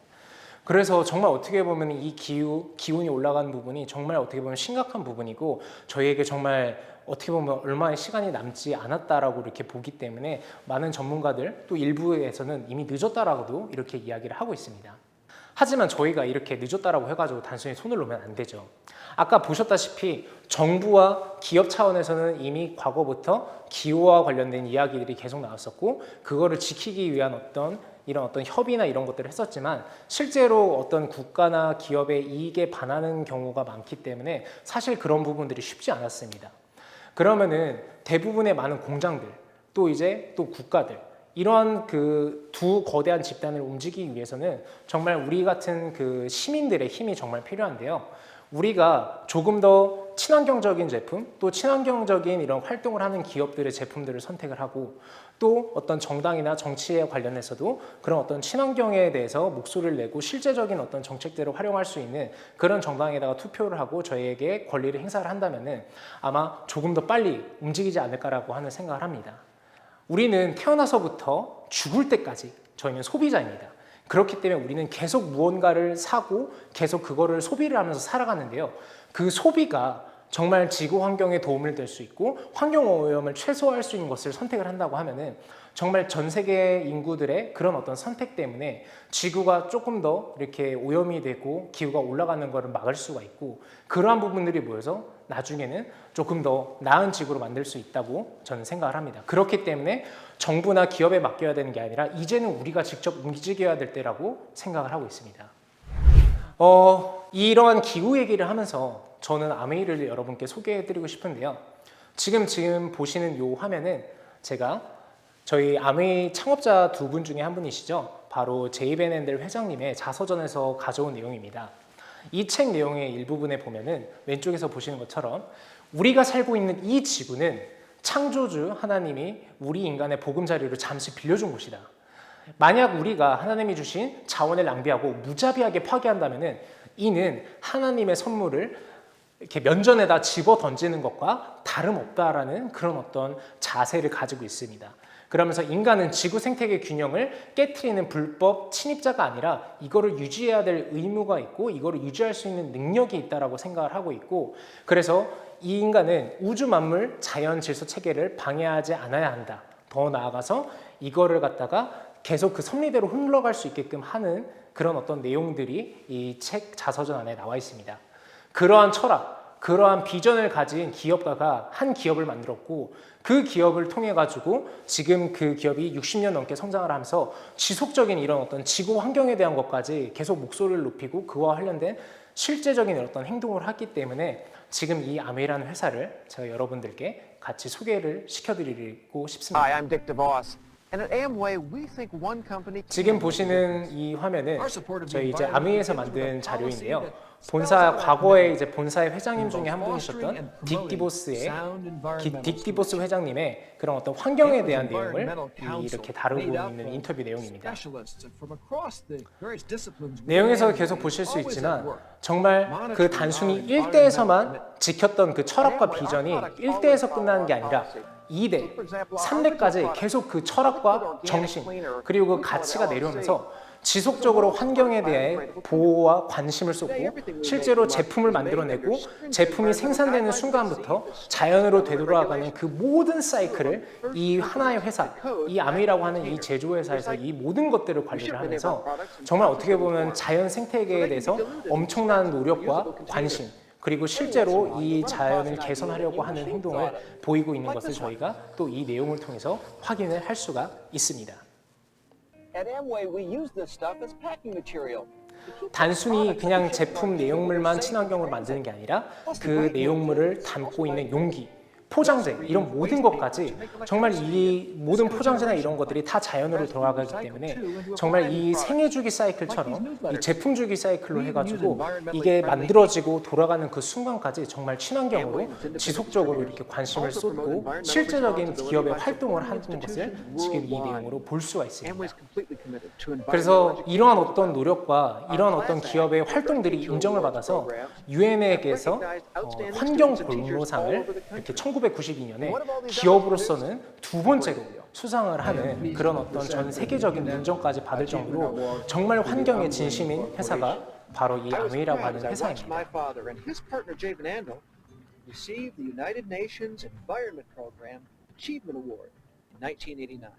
그래서 정말 어떻게 보면 이 기온이 올라가는 부분이 정말 어떻게 보면 심각한 부분이고 저희에게 정말 어떻게 보면 얼마의 시간이 남지 않았다라고 이렇게 보기 때문에 많은 전문가들 또 일부에서는 이미 늦었다라고도 이렇게 이야기를 하고 있습니다. 하지만 저희가 이렇게 늦었다라고 해가지고 단순히 손을 놓으면 안 되죠. 아까 보셨다시피 정부와 기업 차원에서는 이미 과거부터 기후와 관련된 이야기들이 계속 나왔었고 그거를 지키기 위한 이런 어떤 협의나 이런 것들을 했었지만 실제로 어떤 국가나 기업의 이익에 반하는 경우가 많기 때문에 사실 그런 부분들이 쉽지 않았습니다. 그러면은 대부분의 많은 공장들 또 이제 또 국가들 이러한 그 두 거대한 집단을 움직이기 위해서는 정말 우리 같은 그 시민들의 힘이 정말 필요한데요. 우리가 조금 더 친환경적인 제품 또 친환경적인 이런 활동을 하는 기업들의 제품들을 선택을 하고 또 어떤 정당이나 정치에 관련해서도 그런 어떤 친환경에 대해서 목소리를 내고 실제적인 어떤 정책들을 활용할 수 있는 그런 정당에다가 투표를 하고 저희에게 권리를 행사를 한다면은 아마 조금 더 빨리 움직이지 않을까라고 하는 생각을 합니다. 우리는 태어나서부터 죽을 때까지 저희는 소비자입니다. 그렇기 때문에 우리는 계속 무언가를 사고 계속 그거를 소비를 하면서 살아가는데요. 그 소비가 정말 지구 환경에 도움을 될 수 있고 환경 오염을 최소화할 수 있는 것을 선택을 한다고 하면은 정말 전 세계 인구들의 그런 어떤 선택 때문에 지구가 조금 더 이렇게 오염이 되고 기후가 올라가는 것을 막을 수가 있고 그러한 부분들이 모여서 나중에는 조금 더 나은 지구로 만들 수 있다고 저는 생각을 합니다. 그렇기 때문에 정부나 기업에 맡겨야 되는 게 아니라 이제는 우리가 직접 움직여야 될 때라고 생각을 하고 있습니다. 이러한 기후 얘기를 하면서 저는 아메이를 여러분께 소개해드리고 싶은데요. 지금 보시는 이 화면은 제가 저희 아메이 창업자 두 분 중에 한 분이시죠. 바로 제이벤 앤델 회장님의 자서전에서 가져온 내용입니다. 이 책 내용의 일부분에 보면은 왼쪽에서 보시는 것처럼 우리가 살고 있는 이 지구는 창조주 하나님이 우리 인간의 보금자리를 잠시 빌려준 곳이다. 만약 우리가 하나님이 주신 자원을 낭비하고 무자비하게 파괴한다면은 이는 하나님의 선물을 이렇게 면전에다 집어 던지는 것과 다름없다라는 그런 어떤 자세를 가지고 있습니다. 그러면서 인간은 지구 생태계 균형을 깨트리는 불법 침입자가 아니라 이거를 유지해야 될 의무가 있고 이거를 유지할 수 있는 능력이 있다라고 생각을 하고 있고 그래서 이 인간은 우주 만물 자연 질서 체계를 방해하지 않아야 한다. 더 나아가서 이거를 갖다가 계속 그 섭리대로 흘러갈 수 있게끔 하는 그런 어떤 내용들이 이 책 자서전 안에 나와 있습니다. 그러한 철학, 그러한 비전을 가진 기업가가 한 기업을 만들었고 그 기업을 통해 가지고 지금 그 기업이 60년 넘게 성장을 하면서 지속적인 이런 어떤 지구 환경에 대한 것까지 계속 목소리를 높이고 그와 관련된 실제적인 어떤 행동을 했기 때문에 지금 이 아메이라는 회사를 제가 여러분들께 같이 소개를 시켜드리고 싶습니다. Hi, I'm Dick DeVos. And at Amway, we think one company 지금 보시는 이 화면은 저희 이제 아메이에서 만든 자료인데요. 과거에 이제 본사의 회장님 중에 한 분이셨던 딕 디보스 회장님의 그런 어떤 환경에 대한 내용을 이렇게 다루고 있는 인터뷰 내용입니다. 내용에서 계속 보실 수 있지만 정말 그 단순히 1대에서만 지켰던 그 철학과 비전이 1대에서 끝나는 게 아니라 2대, 3대까지 계속 그 철학과 정신 그리고 그 가치가 내려오면서 지속적으로 환경에 대해 보호와 관심을 쏟고 실제로 제품을 만들어내고 제품이 생산되는 순간부터 자연으로 되돌아가는 그 모든 사이클을 이 하나의 회사, 이 아메이라고 하는 이 제조회사에서 이 모든 것들을 관리를 하면서 정말 어떻게 보면 자연 생태계에 대해서 엄청난 노력과 관심 그리고 실제로 이 자연을 개선하려고 하는 행동을 보이고 있는 것을 저희가 또 이 내용을 통해서 확인을 할 수가 있습니다. at Amway, we use this stuff as packing material. 단순히 그냥 제품 내용물만 친환경으로 만드는 게 아니라 그 내용물을 담고 있는 용기, 포장재 이런 모든 것까지 정말 이 모든 포장재나 이런 것들이 다 자연으로 돌아가기 때문에 정말 이 생애주기 사이클처럼 이 제품주기 사이클로 해가지고 이게 만들어지고 돌아가는 그 순간까지 정말 친환경으로 지속적으로 이렇게 관심을 쏟고 실제적인 기업의 활동을 하는 것을 지금 이 내용으로 볼 수가 있습니다. 그래서 이러한 어떤 노력과 이러한 어떤 기업의 활동들이 인정을 받아서 유엔에게서 환경 볼모상을 이렇게 1992년에 기업으로서는 두 번째로 수상을 하는 그런 어떤 전 세계적인 인정까지 받을 정도로 정말 환경에 진심인 회사가 바로 이 아메이라고 하는 회사입니다. received the United Nations Environment Program Achievement Award in 1989.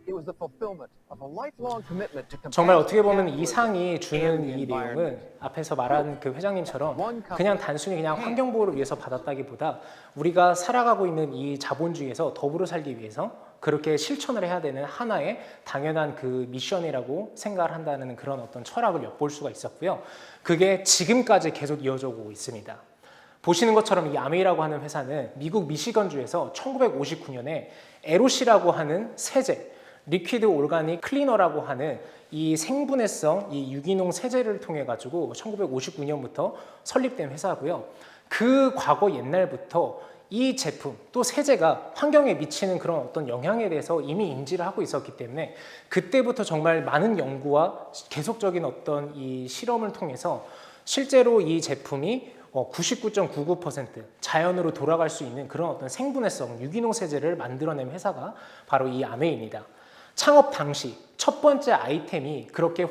It was the fulfillment of a lifelong commitment to 정말 compassion 어떻게 보면 and 이 상이 주는 and the 이 내용은 environment. 앞에서 말한 그 회장님처럼 그냥 단순히 그냥 환경 보호를 위해서 받았다기보다 우리가 살아가고 있는 이 자본주의에서 더불어 살기 위해서 그렇게 실천을 해야 되는 하나의 당연한 그 미션이라고 생각을 한다는 그런 어떤 철학을 엿볼 수가 있었고요. 그게 지금까지 계속 이어져 오고 있습니다. 보시는 것처럼 이 아메이라고 하는 회사는 미국 미시건주에서 1959년에 에로시라고 하는 세제, 리퀴드 오르가닉 클리너라고 하는 이 생분해성 이 유기농 세제를 통해 가지고 1959년부터 설립된 회사고요. 그 과거 옛날부터 이 제품 또 세제가 환경에 미치는 그런 어떤 영향에 대해서 이미 인지를 하고 있었기 때문에 그때부터 정말 많은 연구와 계속적인 어떤 이 실험을 통해서 실제로 이 제품이 99.99% 자연으로 돌아갈 수 있는 그런 어떤 생분해성 유기농 세제를 만들어낸 회사가 바로 이 아메이입니다. 창업 당시 첫 번째 아이템이 그렇게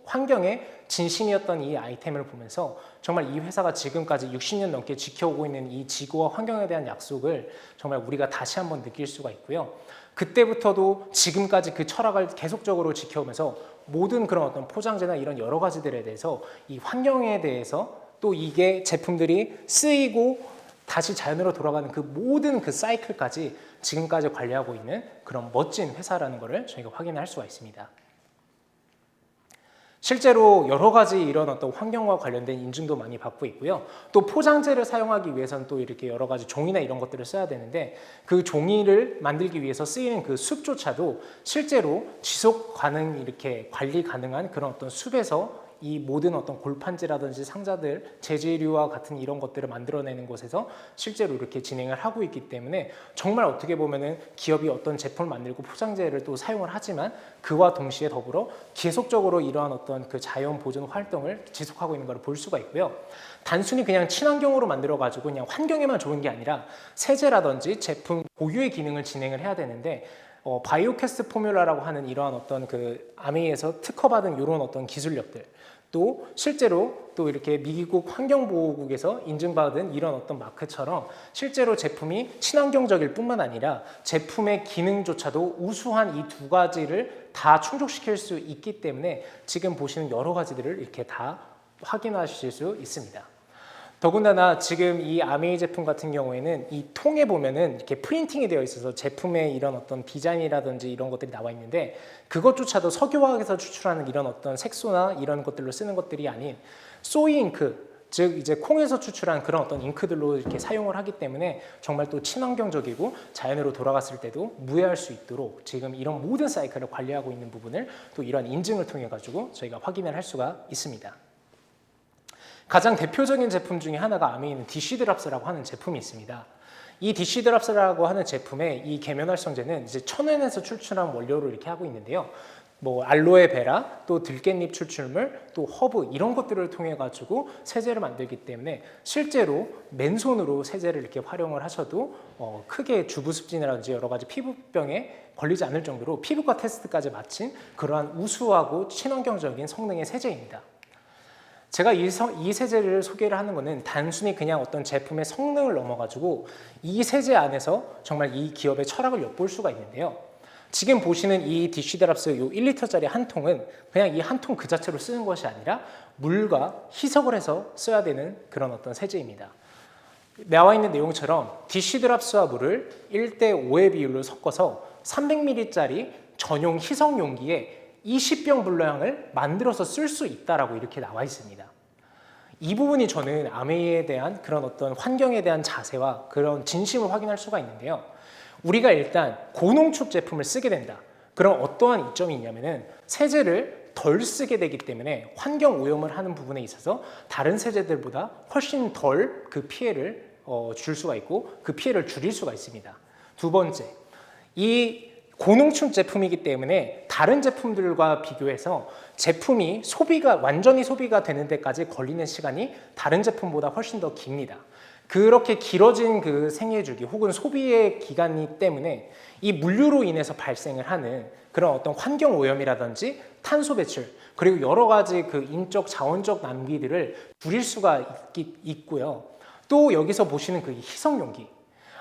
환경에 진심이었던 이 아이템을 보면서 정말 이 회사가 지금까지 60년 넘게 지켜오고 있는 이 지구와 환경에 대한 약속을 정말 우리가 다시 한번 느낄 수가 있고요. 그때부터도 지금까지 그 철학을 계속적으로 지켜오면서 모든 그런 어떤 포장재나 이런 여러 가지들에 대해서 이 환경에 대해서 또 이게 제품들이 쓰이고 다시 자연으로 돌아가는 그 모든 그 사이클까지 지금까지 관리하고 있는 그런 멋진 회사라는 것을 저희가 확인할 수가 있습니다. 실제로 여러 가지 이런 어떤 환경과 관련된 인증도 많이 받고 있고요. 또 포장재를 사용하기 위해서는 또 이렇게 여러 가지 종이나 이런 것들을 써야 되는데 그 종이를 만들기 위해서 쓰이는 그 숲조차도 실제로 지속 가능 이렇게 관리 가능한 그런 어떤 숲에서 이 모든 어떤 골판지라든지 상자들, 재질류와 같은 이런 것들을 만들어내는 곳에서 실제로 이렇게 진행을 하고 있기 때문에 정말 어떻게 보면은 기업이 어떤 제품을 만들고 포장재를 또 사용을 하지만 그와 동시에 더불어 계속적으로 이러한 어떤 그 자연 보존 활동을 지속하고 있는 걸 볼 수가 있고요. 단순히 그냥 친환경으로 만들어가지고 그냥 환경에만 좋은 게 아니라 세제라든지 제품 고유의 기능을 진행을 해야 되는데 바이오캐스트 포뮬라라고 하는 이러한 어떤 그 아메이에서 특허받은 이런 어떤 기술력들 또 실제로 또 이렇게 미국 환경보호국에서 인증받은 이런 어떤 마크처럼 실제로 제품이 친환경적일 뿐만 아니라 제품의 기능조차도 우수한 이 두 가지를 다 충족시킬 수 있기 때문에 지금 보시는 여러 가지들을 이렇게 다 확인하실 수 있습니다. 더군다나 지금 이 아메이 제품 같은 경우에는 이 통에 보면은 이렇게 프린팅이 되어 있어서 제품의 이런 어떤 디자인이라든지 이런 것들이 나와 있는데 그것조차도 석유화학에서 추출하는 이런 어떤 색소나 이런 것들로 쓰는 것들이 아닌 소이 잉크, 즉 이제 콩에서 추출한 그런 어떤 잉크들로 이렇게 사용을 하기 때문에 정말 또 친환경적이고 자연으로 돌아갔을 때도 무해할 수 있도록 지금 이런 모든 사이클을 관리하고 있는 부분을 또 이런 인증을 통해 가지고 저희가 확인을 할 수가 있습니다. 가장 대표적인 제품 중에 하나가 아메이는 디시드랍스라고 하는 제품이 있습니다. 이 디시드랍스라고 하는 제품의 이 계면활성제는 이제 천연에서 출출한 원료로 이렇게 하고 있는데요. 뭐 알로에베라, 또 들깻잎 출출물, 또 허브 이런 것들을 통해 가지고 세제를 만들기 때문에 실제로 맨손으로 세제를 이렇게 활용을 하셔도 크게 주부습진이라든지 여러 가지 피부병에 걸리지 않을 정도로 피부과 테스트까지 마친 그러한 우수하고 친환경적인 성능의 세제입니다. 제가 이 세제를 소개를 하는 것은 단순히 그냥 어떤 제품의 성능을 넘어가지고 이 세제 안에서 정말 이 기업의 철학을 엿볼 수가 있는데요. 지금 보시는 이 디시드랍스 요 1리터짜리 한 통은 그냥 이 한 통 그 자체로 쓰는 것이 아니라 물과 희석을 해서 써야 되는 그런 어떤 세제입니다. 나와 있는 내용처럼 디시드랍스와 물을 1대5의 비율로 섞어서 300ml짜리 전용 희석 용기에 20병 분량을 만들어서 쓸 수 있다라고 이렇게 나와 있습니다. 이 부분이 저는 아메이에 대한 그런 어떤 환경에 대한 자세와 그런 진심을 확인할 수가 있는데요. 우리가 일단 고농축 제품을 쓰게 된다. 그럼 어떠한 이점이 있냐면은 세제를 덜 쓰게 되기 때문에 환경 오염을 하는 부분에 있어서 다른 세제들보다 훨씬 덜 그 피해를 줄 수가 있고 그 피해를 줄일 수가 있습니다. 두 번째, 이 고농축 제품이기 때문에 다른 제품들과 비교해서 제품이 완전히 소비가 되는 데까지 걸리는 시간이 다른 제품보다 훨씬 더 깁니다. 그렇게 길어진 그 생애주기 혹은 소비의 기간이 때문에 이 물류로 인해서 발생을 하는 그런 어떤 환경 오염이라든지 탄소 배출 그리고 여러 가지 그 인적 자원적 낭비들을 줄일 수가 있고요. 또 여기서 보시는 그 희석 용기.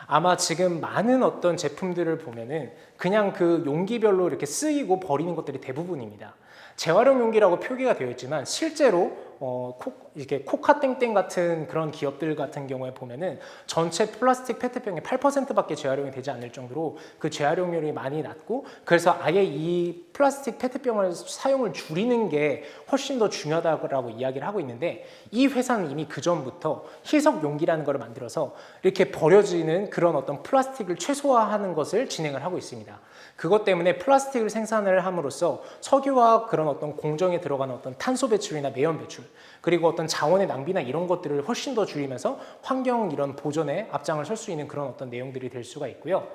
아마 지금 많은 어떤 제품들을 보면은 그냥 그 용기별로 이렇게 쓰이고 버리는 것들이 대부분입니다. 재활용 용기라고 표기가 되어 있지만 실제로 이렇게 코카땡땡 같은 그런 기업들 같은 경우에 보면은 전체 플라스틱 페트병의 8%밖에 재활용이 되지 않을 정도로 그 재활용률이 많이 낮고, 그래서 아예 이 플라스틱 페트병을 사용을 줄이는 게 훨씬 더 중요하다고 이야기를 하고 있는데, 이 회사는 이미 그 전부터 희석 용기라는 걸 만들어서 이렇게 버려지는 그런 어떤 플라스틱을 최소화하는 것을 진행을 하고 있습니다. 그것 때문에 플라스틱을 생산을 함으로써 석유와 그런 어떤 공정에 들어가는 어떤 탄소 배출이나 매연 배출, 그리고 어떤 자원의 낭비나 이런 것들을 훨씬 더 줄이면서 환경 이런 보존에 앞장을 설 수 있는 그런 어떤 내용들이 될 수가 있고요.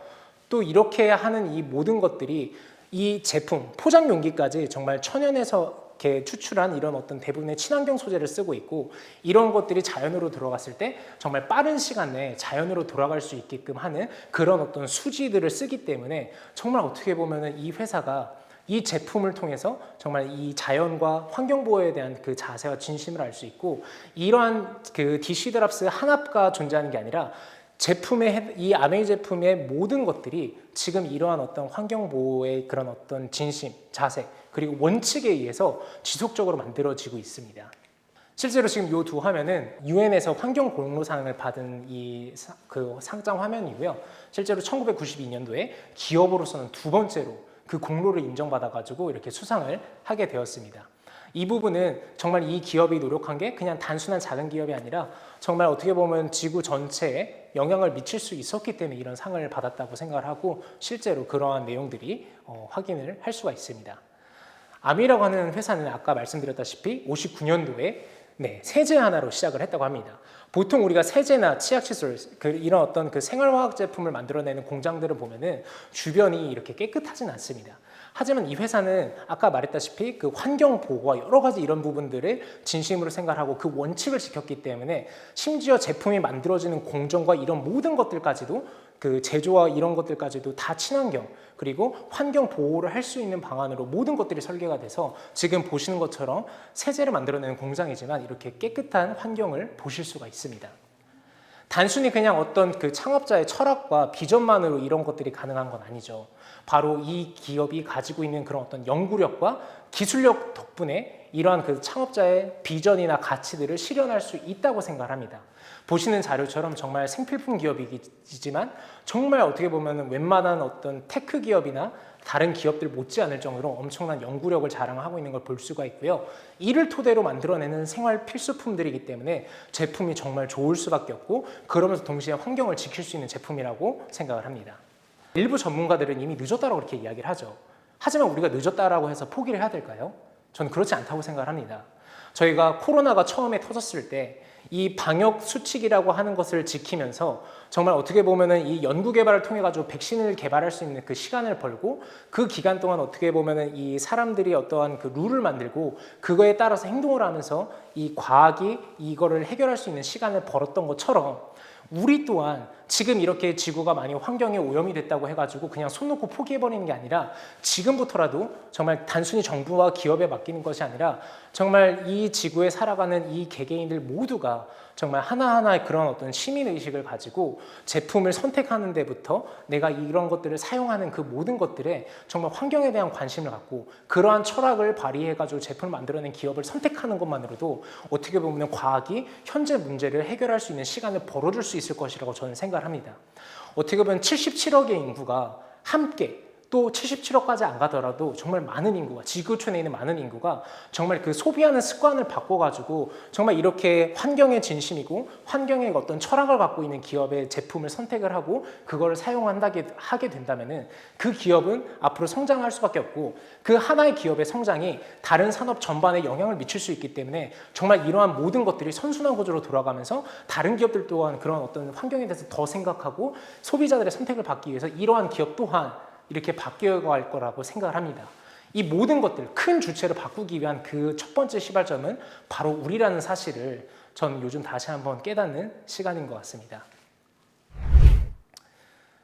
또 이렇게 하는 이 모든 것들이 이 제품 포장 용기까지 정말 천연에서 이렇게 추출한 이런 어떤 대부분의 친환경 소재를 쓰고 있고, 이런 것들이 자연으로 들어갔을 때 정말 빠른 시간 내에 자연으로 돌아갈 수 있게끔 하는 그런 어떤 수지들을 쓰기 때문에 정말 어떻게 보면은 이 회사가 이 제품을 통해서 정말 이 자연과 환경 보호에 대한 그 자세와 진심을 알 수 있고, 이러한 그 DC 드랍스 하나가 존재하는 게 아니라 제품의 이 아메이 제품의 모든 것들이 지금 이러한 어떤 환경 보호의 그런 어떤 진심, 자세, 그리고 원칙에 의해서 지속적으로 만들어지고 있습니다. 실제로 지금 이 두 화면은 유엔에서 환경 공로상을 받은 그 상장 화면이고요. 실제로 1992년도에 기업으로서는 두 번째로 그 공로를 인정받아가지고 이렇게 수상을 하게 되었습니다. 이 부분은 정말 이 기업이 노력한 게 그냥 단순한 작은 기업이 아니라 정말 어떻게 보면 지구 전체에 영향을 미칠 수 있었기 때문에 이런 상을 받았다고 생각을 하고, 실제로 그러한 내용들이 확인을 할 수가 있습니다. 아미라고 하는 회사는 아까 말씀드렸다시피 59년도에 세제 하나로 시작을 했다고 합니다. 보통 우리가 세제나 치약칫솔 이런 어떤 그 생활화학 제품을 만들어내는 공장들을 보면은 주변이 이렇게 깨끗하진 않습니다. 하지만 이 회사는 아까 말했다시피 그 환경 보호와 여러 가지 이런 부분들을 진심으로 생각하고 그 원칙을 지켰기 때문에 심지어 제품이 만들어지는 공정과 이런 모든 것들까지도, 그 제조와 이런 것들까지도 다 친환경 그리고 환경 보호를 할 수 있는 방안으로 모든 것들이 설계가 돼서 지금 보시는 것처럼 세제를 만들어내는 공장이지만 이렇게 깨끗한 환경을 보실 수가 있습니다. 단순히 그냥 어떤 그 창업자의 철학과 비전만으로 이런 것들이 가능한 건 아니죠. 바로 이 기업이 가지고 있는 그런 어떤 연구력과 기술력 덕분에 이러한 그 창업자의 비전이나 가치들을 실현할 수 있다고 생각합니다. 보시는 자료처럼 정말 생필품 기업이지만 정말 어떻게 보면 웬만한 어떤 테크 기업이나 다른 기업들 못지않을 정도로 엄청난 연구력을 자랑하고 있는 걸 볼 수가 있고요. 이를 토대로 만들어내는 생활 필수품들이기 때문에 제품이 정말 좋을 수밖에 없고, 그러면서 동시에 환경을 지킬 수 있는 제품이라고 생각을 합니다. 일부 전문가들은 이미 늦었다고 그렇게 이야기를 하죠. 하지만 우리가 늦었다라고 해서 포기를 해야 될까요? 저는 그렇지 않다고 생각을 합니다. 저희가 코로나가 처음에 터졌을 때 이 방역 수칙이라고 하는 것을 지키면서 정말 어떻게 보면은 이 연구 개발을 통해 가지고 백신을 개발할 수 있는 그 시간을 벌고, 그 기간 동안 어떻게 보면은 이 사람들이 어떠한 그 룰을 만들고 그거에 따라서 행동을 하면서 이 과학이 이거를 해결할 수 있는 시간을 벌었던 것처럼, 우리 또한 지금 이렇게 지구가 많이 환경에 오염이 됐다고 해가지고 그냥 손 놓고 포기해버리는 게 아니라 지금부터라도 정말 단순히 정부와 기업에 맡기는 것이 아니라 정말 이 지구에 살아가는 이 개개인들 모두가 정말 하나하나의 그런 어떤 시민의식을 가지고 제품을 선택하는 데부터 내가 이런 것들을 사용하는 그 모든 것들에 정말 환경에 대한 관심을 갖고 그러한 철학을 발휘해가지고 제품을 만들어낸 기업을 선택하는 것만으로도 어떻게 보면 과학이 현재 문제를 해결할 수 있는 시간을 벌어줄 수 있을 것이라고 저는 생각을 합니다. 어떻게 보면 77억의 인구가 함께, 또 77억까지 안 가더라도 정말 많은 인구가, 지구촌에 있는 많은 인구가 정말 그 소비하는 습관을 바꿔가지고 정말 이렇게 환경에 진심이고 환경에 어떤 철학을 갖고 있는 기업의 제품을 선택을 하고 그거를 사용하게 된다면은 그 기업은 앞으로 성장할 수밖에 없고, 그 하나의 기업의 성장이 다른 산업 전반에 영향을 미칠 수 있기 때문에 정말 이러한 모든 것들이 선순환 구조로 돌아가면서 다른 기업들 또한 그런 어떤 환경에 대해서 더 생각하고 소비자들의 선택을 받기 위해서 이러한 기업 또한 이렇게 바뀌어갈 거라고 생각을 합니다. 이 모든 것들, 큰 주체를 바꾸기 위한 그 첫 번째 시발점은 바로 우리라는 사실을 저는 요즘 다시 한번 깨닫는 시간인 것 같습니다.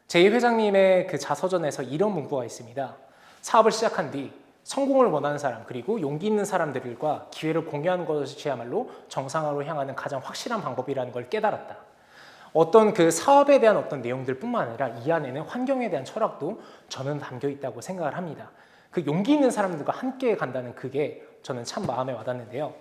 제 회장님의 그 자서전에서 이런 문구가 있습니다. 사업을 시작한 뒤 성공을 원하는 사람, 그리고 용기 있는 사람들과 기회를 공유하는 것이야말로 정상화로 향하는 가장 확실한 방법이라는 걸 깨달았다. 어떤 그 사업에 대한 어떤 내용들뿐만 아니라 이 안에는 환경에 대한 철학도 저는 담겨 있다고 생각을 합니다. 그 용기 있는 사람들과 함께 간다는 그게 저는 참 마음에 와닿는데요.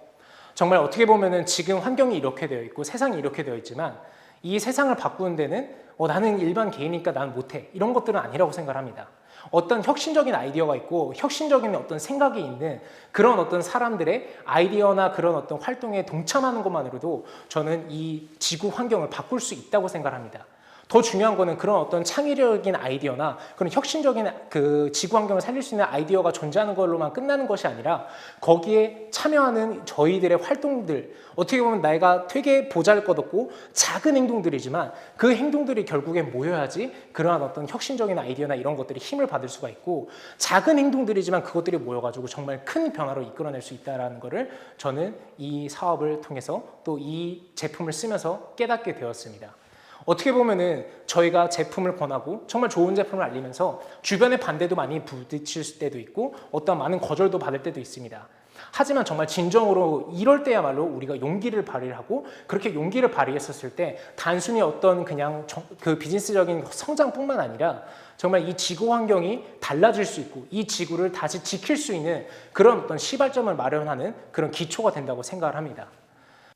정말 어떻게 보면은 지금 환경이 이렇게 되어 있고 세상이 이렇게 되어 있지만 이 세상을 바꾸는 데는 나는 일반 개인이니까 난 못해 이런 것들은 아니라고 생각을 합니다. 어떤 혁신적인 아이디어가 있고 혁신적인 어떤 생각이 있는 그런 어떤 사람들의 아이디어나 그런 어떤 활동에 동참하는 것만으로도 저는 이 지구 환경을 바꿀 수 있다고 생각합니다. 더 중요한 거는 그런 어떤 창의력인 아이디어나 그런 혁신적인 그 지구 환경을 살릴 수 있는 아이디어가 존재하는 걸로만 끝나는 것이 아니라 거기에 참여하는 저희들의 활동들, 어떻게 보면 내가 되게 보잘것없고 작은 행동들이지만 그 행동들이 결국엔 모여야지 그러한 어떤 혁신적인 아이디어나 이런 것들이 힘을 받을 수가 있고, 작은 행동들이지만 그것들이 모여가지고 정말 큰 변화로 이끌어낼 수 있다는 것을 저는 이 사업을 통해서 또 이 제품을 쓰면서 깨닫게 되었습니다. 어떻게 보면은 저희가 제품을 권하고 정말 좋은 제품을 알리면서 주변의 반대도 많이 부딪힐 때도 있고 어떤 많은 거절도 받을 때도 있습니다. 하지만 정말 진정으로 이럴 때야말로 우리가 용기를 발휘하고, 그렇게 용기를 발휘했었을 때 단순히 어떤 그냥 그 비즈니스적인 성장뿐만 아니라 정말 이 지구 환경이 달라질 수 있고 이 지구를 다시 지킬 수 있는 그런 어떤 시발점을 마련하는 그런 기초가 된다고 생각을 합니다.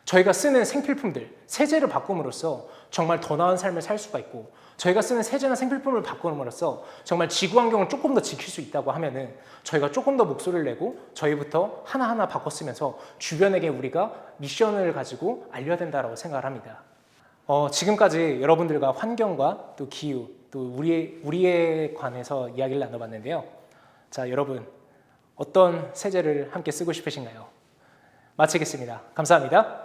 저희가 쓰는 생필품들, 세제를 바꿈으로써 정말 더 나은 삶을 살 수가 있고, 저희가 쓰는 세제나 생필품을 바꿈으로써 정말 지구 환경을 조금 더 지킬 수 있다고 하면은 저희가 조금 더 목소리를 내고 저희부터 하나하나 바꿨으면서 주변에게 우리가 미션을 가지고 알려야 된다고 생각을 합니다. 지금까지 여러분들과 환경과 또 기후, 또 우리에 관해서 이야기를 나눠봤는데요. 자, 여러분 어떤 세제를 함께 쓰고 싶으신가요? 마치겠습니다. 감사합니다.